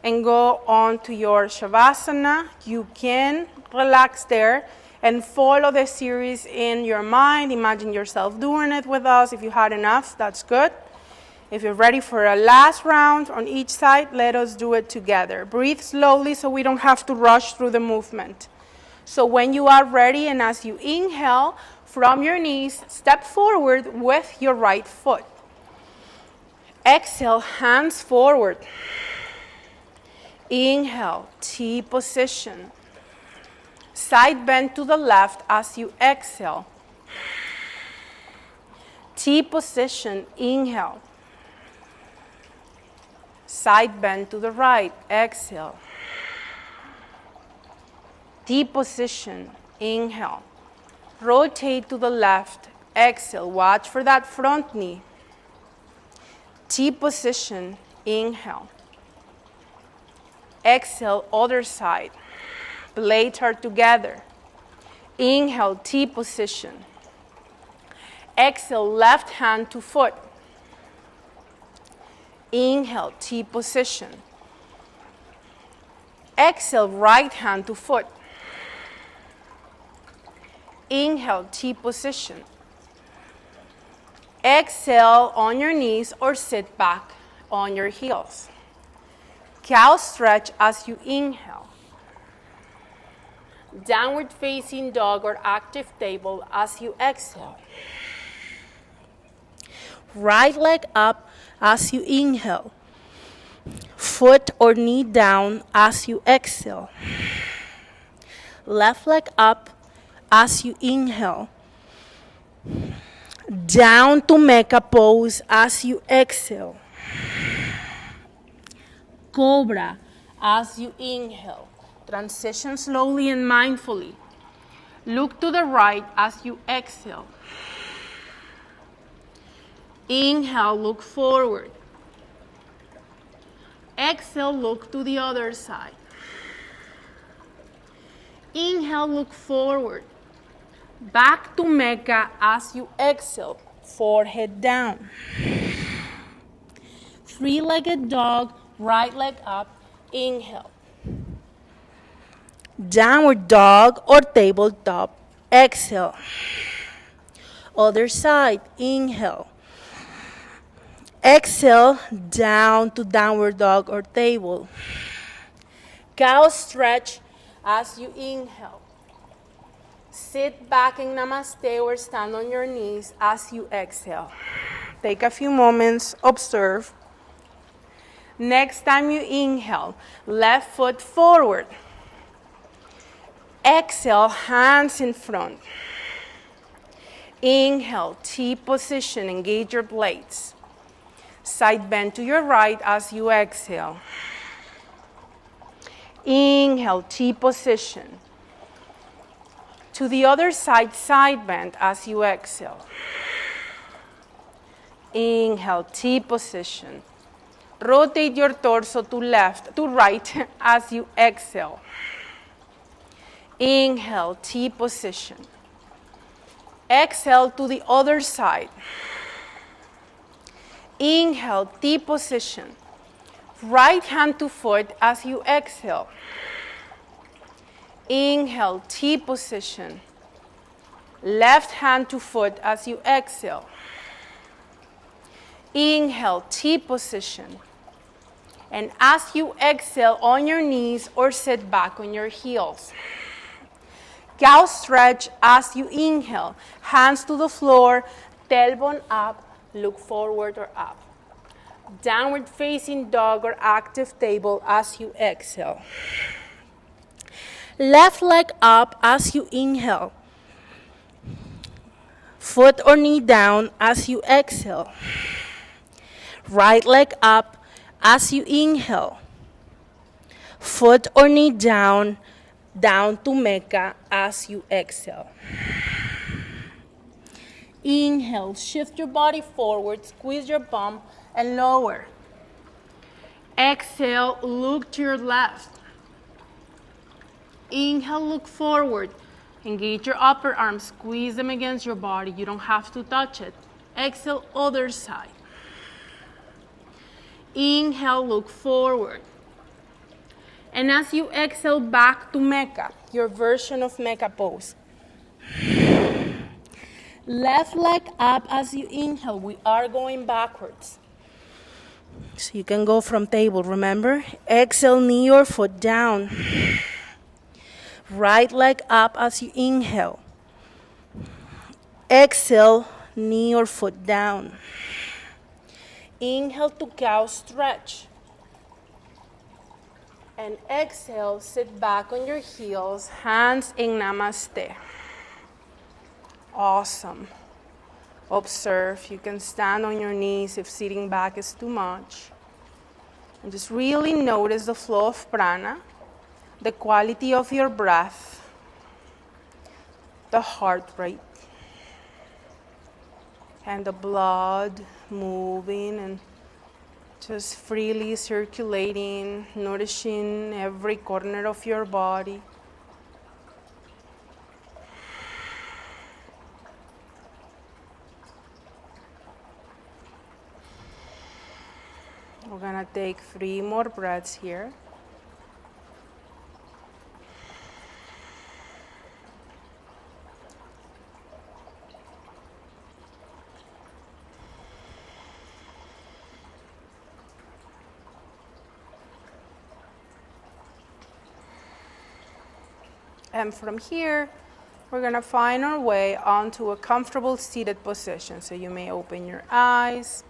Speaker 1: and go on to your Shavasana, you can relax there and follow the series in your mind. Imagine yourself doing it with us. If you had enough, that's good. If you're ready for a last round on each side, let us do it together. Breathe slowly so we don't have to rush through the movement. So when you are ready and as you inhale from your knees, step forward with your right foot. Exhale, hands forward. Inhale, T position. Side bend to the left as you exhale. T position, inhale. Side bend to the right, exhale. T position, inhale. Rotate to the left, exhale. Watch for that front knee. T position, inhale. Exhale, other side. Blades are together. Inhale, T position. Exhale, left hand to foot. Inhale, T position. Exhale, right hand to foot. Inhale, T position. Exhale on your knees or sit back on your heels. Cow stretch as you inhale. Downward facing dog or active table as you exhale. Right leg up as you inhale. Foot or knee down as you exhale. Left leg up as you inhale. Down to Mecca pose as you exhale. Cobra as you inhale. Transition slowly and mindfully. Look to the right as you exhale. Inhale, look forward. Exhale, look to the other side. Inhale, look forward. Back to Mecca as you exhale. Forehead down. Three-legged dog, right leg up. Inhale. Downward dog or tabletop. Exhale. Other side. Inhale. Exhale, down to downward dog or table. Cow stretch as you inhale. Sit back in Namaste or stand on your knees as you exhale. Take a few moments, observe. Next time you inhale, left foot forward. Exhale, hands in front. Inhale, T position, engage your blades. Side bend to your right as you exhale. Inhale, T position. To the other side, side bend as you exhale. Inhale, T position. Rotate your torso to right as you exhale. Inhale, T position. Exhale to the other side. Inhale, T position. Right hand to foot as you exhale. Inhale, T position. Left hand to foot as you exhale. Inhale, T position. And as you exhale, on your knees or sit back on your heels. Cow stretch as you inhale. Hands to the floor, tailbone up, look forward or up. Downward facing dog or active table as you exhale. Left leg up as you inhale. Foot or knee down as you exhale. Right leg up as you inhale. Foot or knee down, down to Mecca as you exhale. Inhale, shift your body forward, squeeze your bum and lower. Exhale, look to your left. Inhale, look forward. Engage your upper arms, squeeze them against your body. You don't have to touch it. Exhale, other side. Inhale, look forward. And as you exhale, back to Mecca, your version of Mecca pose. Left leg up as you inhale. We are going backwards. So you can go from table, remember? Exhale, knee or foot down. Right leg up as you inhale. Exhale, knee or foot down. Inhale to cow stretch. And exhale, sit back on your heels, hands in namaste. Awesome. Observe. You can stand on your knees if sitting back is too much. And just really notice the flow of prana, the quality of your breath, the heart rate, and the blood moving and just freely circulating, nourishing every corner of your body. We're gonna take 3 more breaths here. And from here, we're gonna find our way onto a comfortable seated position. So you may open your eyes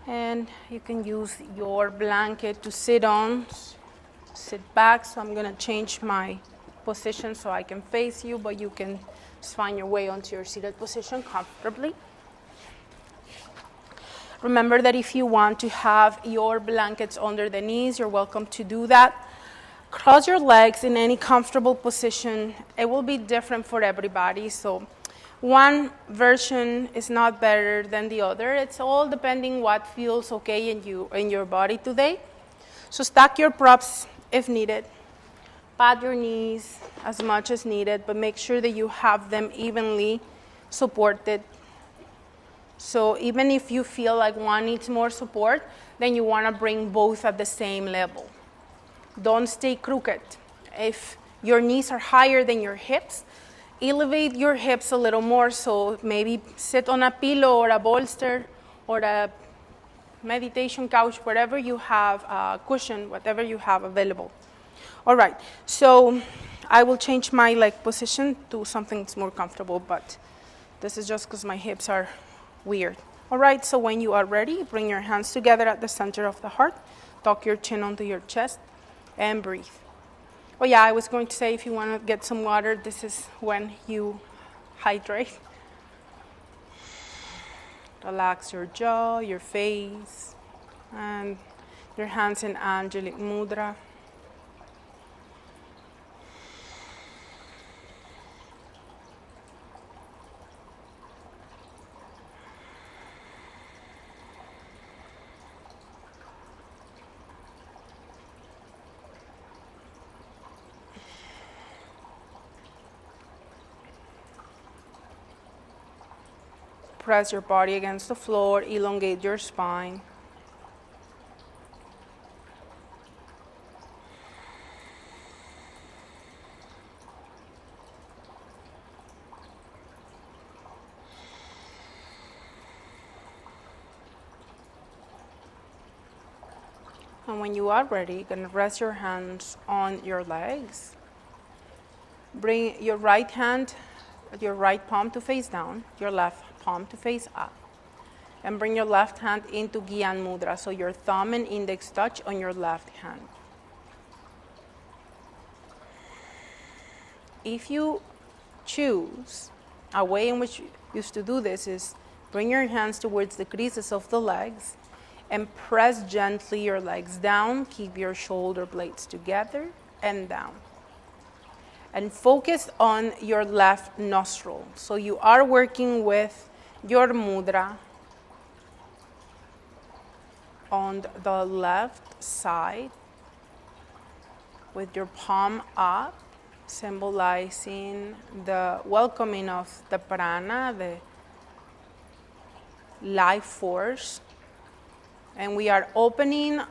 Speaker 1: and you can use your blanket to sit on. Sit back, so I'm gonna change my position so I can face you, but you can just find your way onto your seated position comfortably. Remember that if you want to have your blankets under the knees, you're welcome to do that. Cross your legs in any comfortable position. It will be different for everybody, so one version is not better than the other. It's all depending what feels okay in your body today. So stack your props if needed. Pat your knees as much as needed, but make sure that you have them evenly supported. So even if you feel like one needs more support, then you want to bring both at the same level. Don't stay crooked. If your knees are higher than your hips, elevate your hips a little more. So maybe sit on a pillow or a bolster or a meditation couch, wherever you have a cushion, whatever you have available. All right, so I will change my leg position to something that's more comfortable, but this is just because my hips are weird. All right, so when you are ready, bring your hands together at the center of the heart, tuck your chin onto your chest, and breathe. Oh yeah, I was going to say if you want to get some water, this is when you hydrate. Relax your jaw, your face, and your hands in Angelic Mudra. press your body against the floor, elongate your spine. And when you are ready, you're going to rest your hands on your legs. Bring your right hand, your right palm to face down, your left palm to face up. And bring your left hand into Gyan Mudra, so your thumb and index touch on your left hand. If you choose, a way in which you used to do this is bring your hands towards the creases of the legs and press gently your legs down. Keep your shoulder blades together and down. And focus on your left nostril. So you are working with your mudra on the left side with your palm up, symbolizing the welcoming of the prana, the life force. And we are opening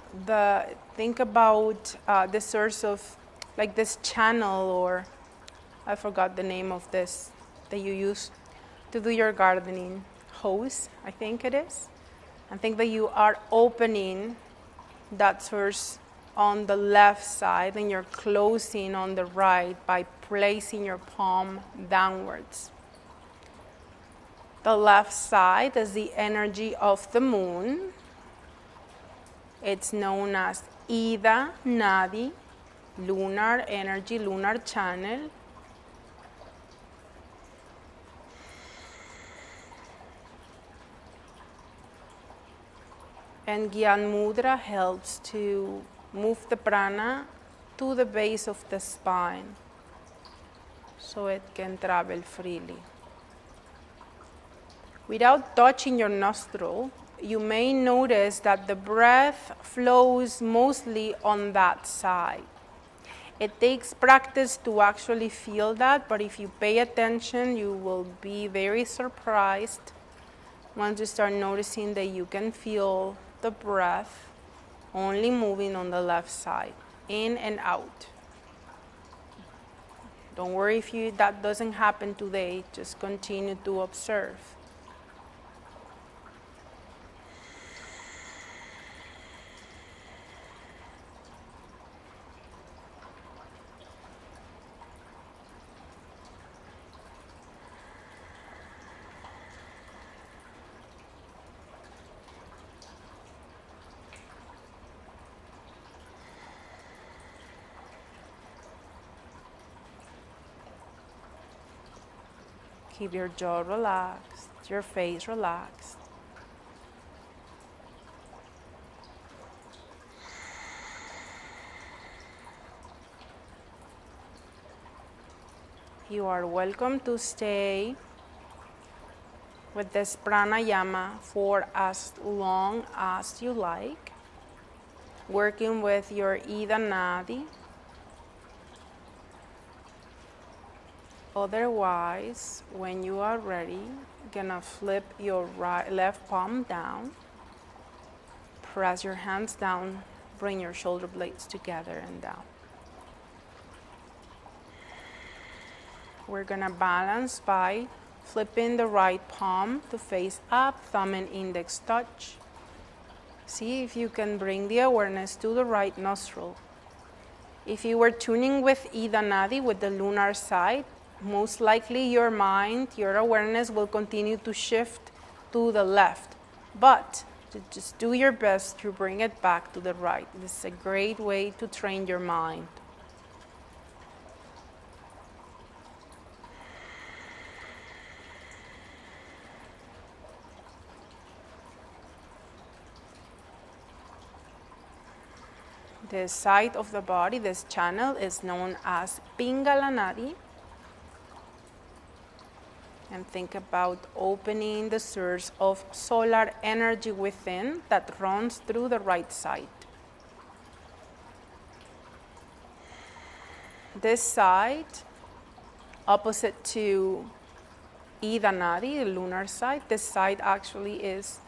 Speaker 1: think about the source of, like this channel, or I forgot the name of this that you use to do your gardening, hose, I think it is. I think that you are opening that source on the left side and you're closing on the right by placing your palm downwards. The left side is the energy of the moon. It's known as Ida Nadi, lunar energy, lunar channel. And Gyan Mudra helps to move the prana to the base of the spine so it can travel freely. Without touching your nostril, you may notice that the breath flows mostly on that side. It takes practice to actually feel that, but if you pay attention, you will be very surprised once you start noticing that you can feel the breath only moving on the left side, in and out. Don't worry if that doesn't happen today, just continue to observe. Keep your jaw relaxed, your face relaxed. You are welcome to stay with this pranayama for as long as you like, working with your Ida Nadi. Otherwise, when you are ready, you're gonna flip your left palm down, press your hands down, bring your shoulder blades together and down. We're gonna balance by flipping the right palm to face up, thumb and index touch. See if you can bring the awareness to the right nostril. If you were tuning with Ida Nadi, with the lunar side, most likely your mind, your awareness will continue to shift to the left. But just do your best to bring it back to the right. This is a great way to train your mind. This side of the body, this channel, is known as Pingala Nadi. And think about opening the source of solar energy within that runs through the right side. This side, opposite to Ida Nadi, the lunar side. This side actually is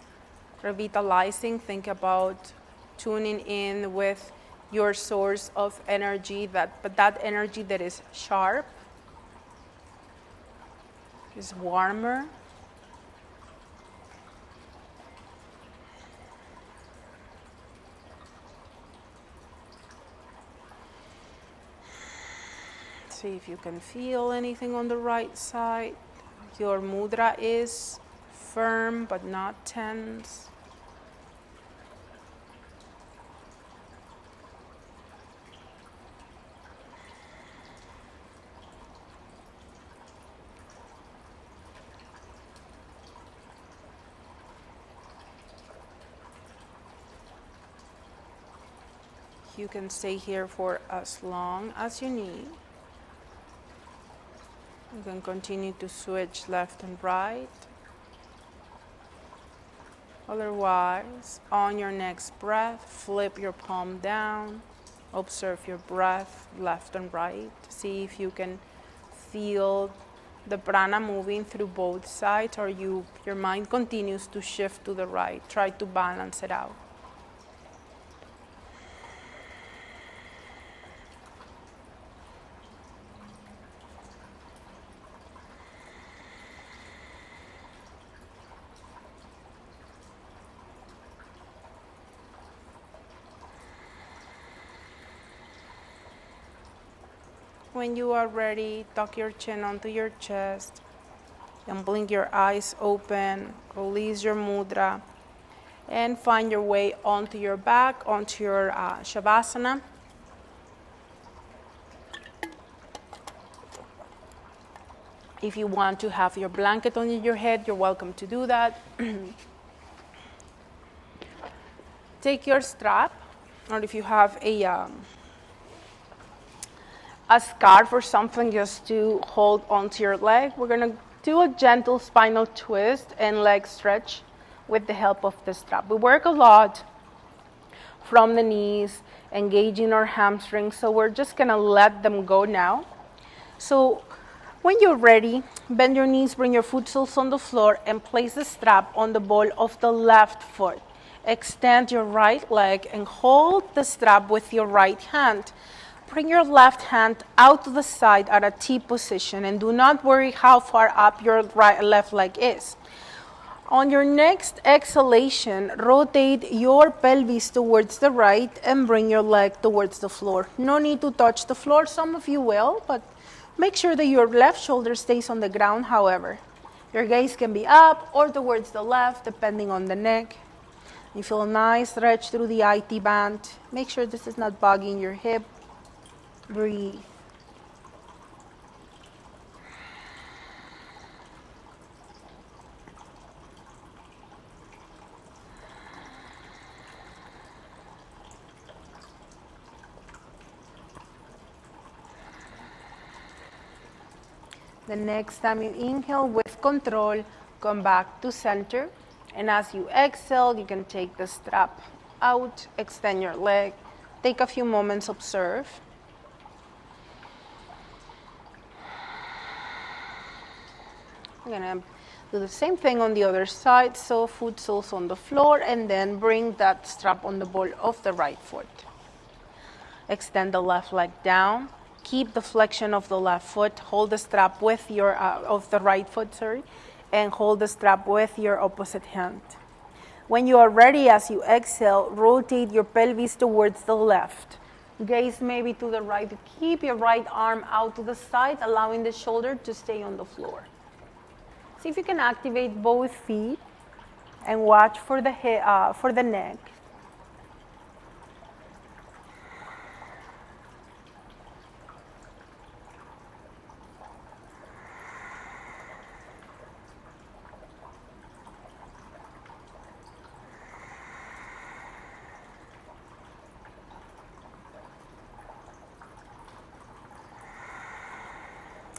Speaker 1: revitalizing. Think about tuning in with your source of energy, but that energy that is sharp, is warmer. See if you can feel anything on the right side. Your mudra is firm but not tense. You can stay here for as long as you need. You can continue to switch left and right. Otherwise, on your next breath, flip your palm down. Observe your breath left and right. See if you can feel the prana moving through both sides, or your mind continues to shift to the right. Try to balance it out. When you are ready, tuck your chin onto your chest and blink your eyes open. Release your mudra and find your way onto your back, onto your Shavasana. If you want to have your blanket under your head, you're welcome to do that. Take your strap, or if you have a scarf or something just to hold onto your leg. We're gonna do a gentle spinal twist and leg stretch with the help of the strap. We work a lot from the knees, engaging our hamstrings, so we're just gonna let them go now. So when you're ready, bend your knees, bring your foot soles on the floor, and place the strap on the ball of the left foot. Extend your right leg and hold the strap with your right hand. Bring your left hand out to the side at a T position, and do not worry how far up your left leg is. On your next exhalation, rotate your pelvis towards the right and bring your leg towards the floor. No need to touch the floor. Some of you will, but make sure that your left shoulder stays on the ground, however. Your gaze can be up or towards the left, depending on the neck. You feel a nice stretch through the IT band. Make sure this is not bugging your hip. Breathe. The next time you inhale with control, come back to center. And as you exhale, you can take the strap out, extend your leg. Take a few moments, observe. We're gonna do the same thing on the other side. So foot soles on the floor, and then bring that strap on the ball of the right foot. Extend the left leg down. Keep the flexion of the left foot. Hold the strap with your of the right foot, and hold the strap with your opposite hand. When you are ready, as you exhale, rotate your pelvis towards the left. Gaze maybe to the right. Keep your right arm out to the side, allowing the shoulder to stay on the floor. See if you can activate both feet and watch for the neck.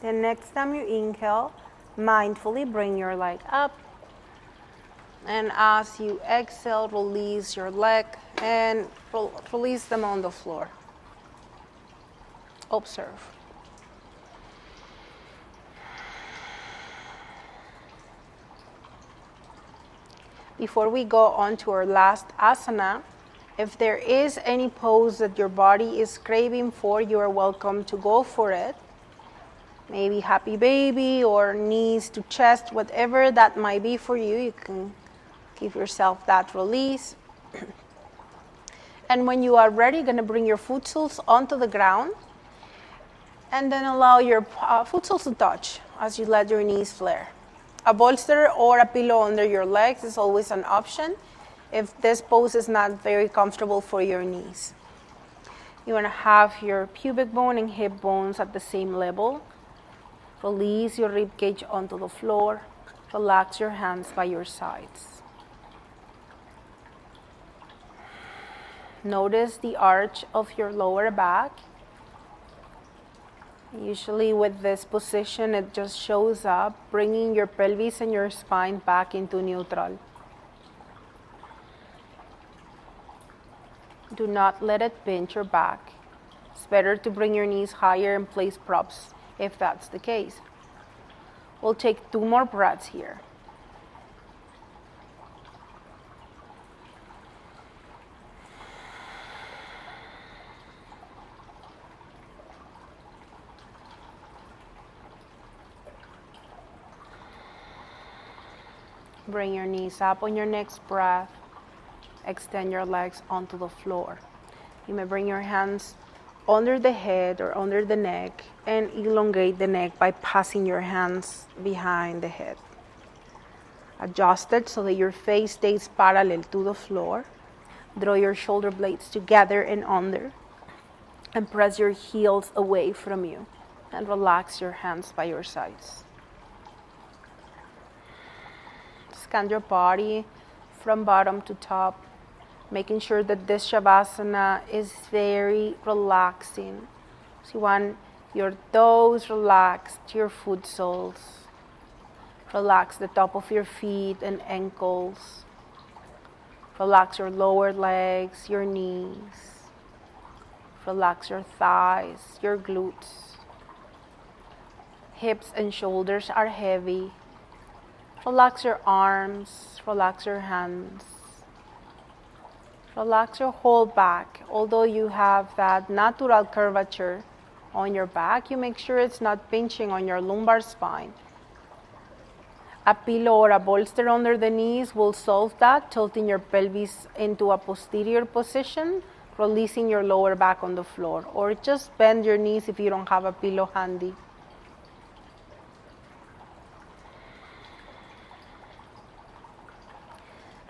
Speaker 1: And next time you inhale, mindfully bring your leg up. And as you exhale, release your leg and release them on the floor. Observe. Before we go on to our last asana, if there is any pose that your body is craving for, you are welcome to go for it. Maybe happy baby or knees to chest, whatever that might be for you, you can give yourself that release. And when you are ready, you're going to bring your foot soles onto the ground and then allow your foot soles to touch as you let your knees flare. A bolster or a pillow under your legs is always an option if this pose is not very comfortable for your knees. You want to have your pubic bone and hip bones at the same level. Release your rib cage onto the floor. Relax your hands by your sides. Notice the arch of your lower back. Usually with this position, it just shows up, bringing your pelvis and your spine back into neutral. Do not let it pinch your back. It's better to bring your knees higher and place props if that's the case. We'll take 2 more breaths here. Bring your knees up on your next breath. Extend your legs onto the floor. You may bring your hands under the head or under the neck and elongate the neck by passing your hands behind the head. Adjust it so that your face stays parallel to the floor. Draw your shoulder blades together and under and press your heels away from you and relax your hands by your sides. Scan your body from bottom to top, making sure that this Shavasana is very relaxing. So you want your toes relaxed, your foot soles. Relax the top of your feet and ankles. Relax your lower legs, your knees. Relax your thighs, your glutes. Hips and shoulders are heavy. Relax your arms, relax your hands. Relax your whole back. Although you have that natural curvature on your back, you make sure it's not pinching on your lumbar spine. A pillow or a bolster under the knees will solve that, tilting your pelvis into a posterior position, releasing your lower back on the floor. Or just bend your knees if you don't have a pillow handy.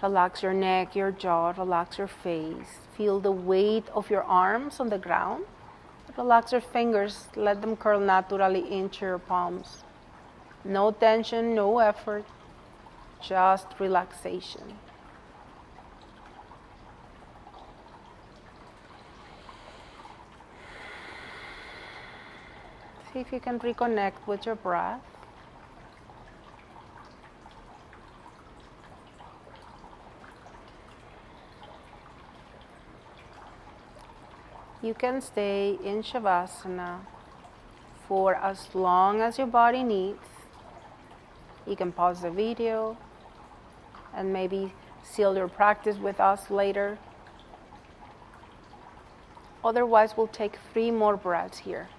Speaker 1: Relax your neck, your jaw, relax your face. Feel the weight of your arms on the ground. Relax your fingers, let them curl naturally into your palms. No tension, no effort, just relaxation. See if you can reconnect with your breath. You can stay in Shavasana for as long as your body needs. You can pause the video and maybe seal your practice with us later. Otherwise, we'll take 3 more breaths here.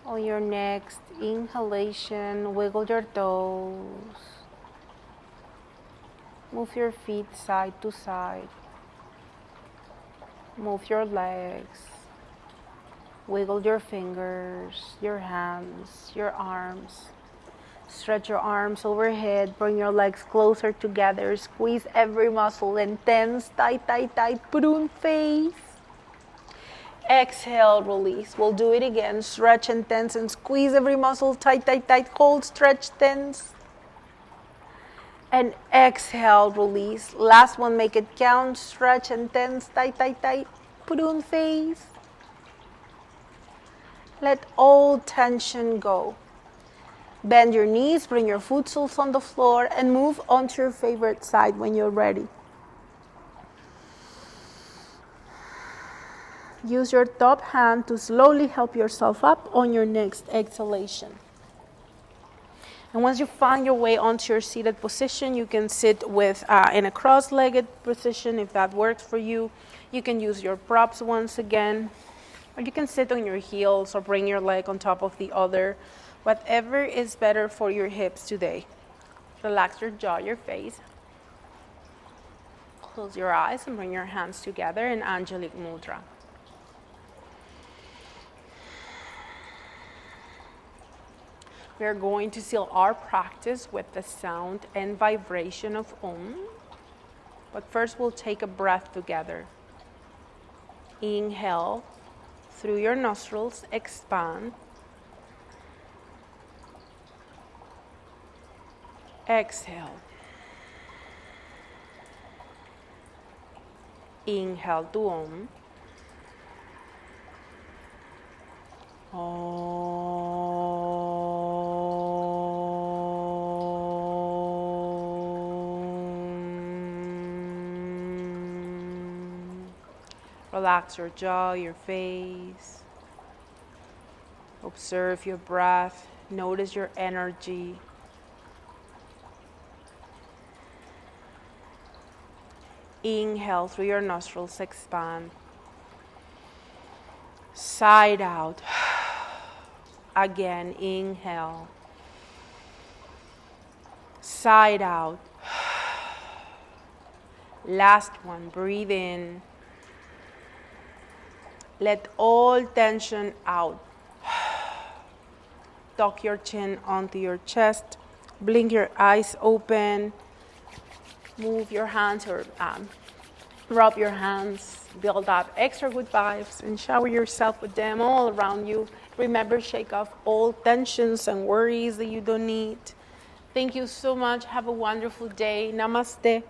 Speaker 1: On your next inhalation, wiggle your toes. Move your feet side to side. Move your legs. Wiggle your fingers, your hands, your arms. Stretch your arms overhead. Bring your legs closer together. Squeeze every muscle and tense, tight, tight, tight. Prune face. Exhale, release. We'll do it again. Stretch and tense and squeeze every muscle. Tight, tight, tight. Hold, stretch, tense. And exhale, release. Last one, make it count, stretch and tense, tight, tight, tight. Purun face. Let all tension go. Bend your knees, bring your foot soles on the floor, and move onto your favorite side when you're ready. Use your top hand to slowly help yourself up on your next exhalation. And once you find your way onto your seated position, you can sit in a cross-legged position if that works for you. You can use your props once again, or you can sit on your heels or bring your leg on top of the other. Whatever is better for your hips today. Relax your jaw, your face. Close your eyes and bring your hands together in Anjali Mudra. We are going to seal our practice with the sound and vibration of Om. But first we'll take a breath together. Inhale through your nostrils, expand. Exhale. Inhale to Om. Relax your jaw, your face. Observe your breath. Notice your energy. Inhale through your nostrils, expand. Side out. Again, inhale. Side out. Last one, breathe in. Let all tension out. Tuck your chin onto your chest. Blink your eyes open. Move your hands or rub your hands. Build up extra good vibes and shower yourself with them all around you. Remember, shake off all tensions and worries that you don't need. Thank you so much. Have a wonderful day. Namaste.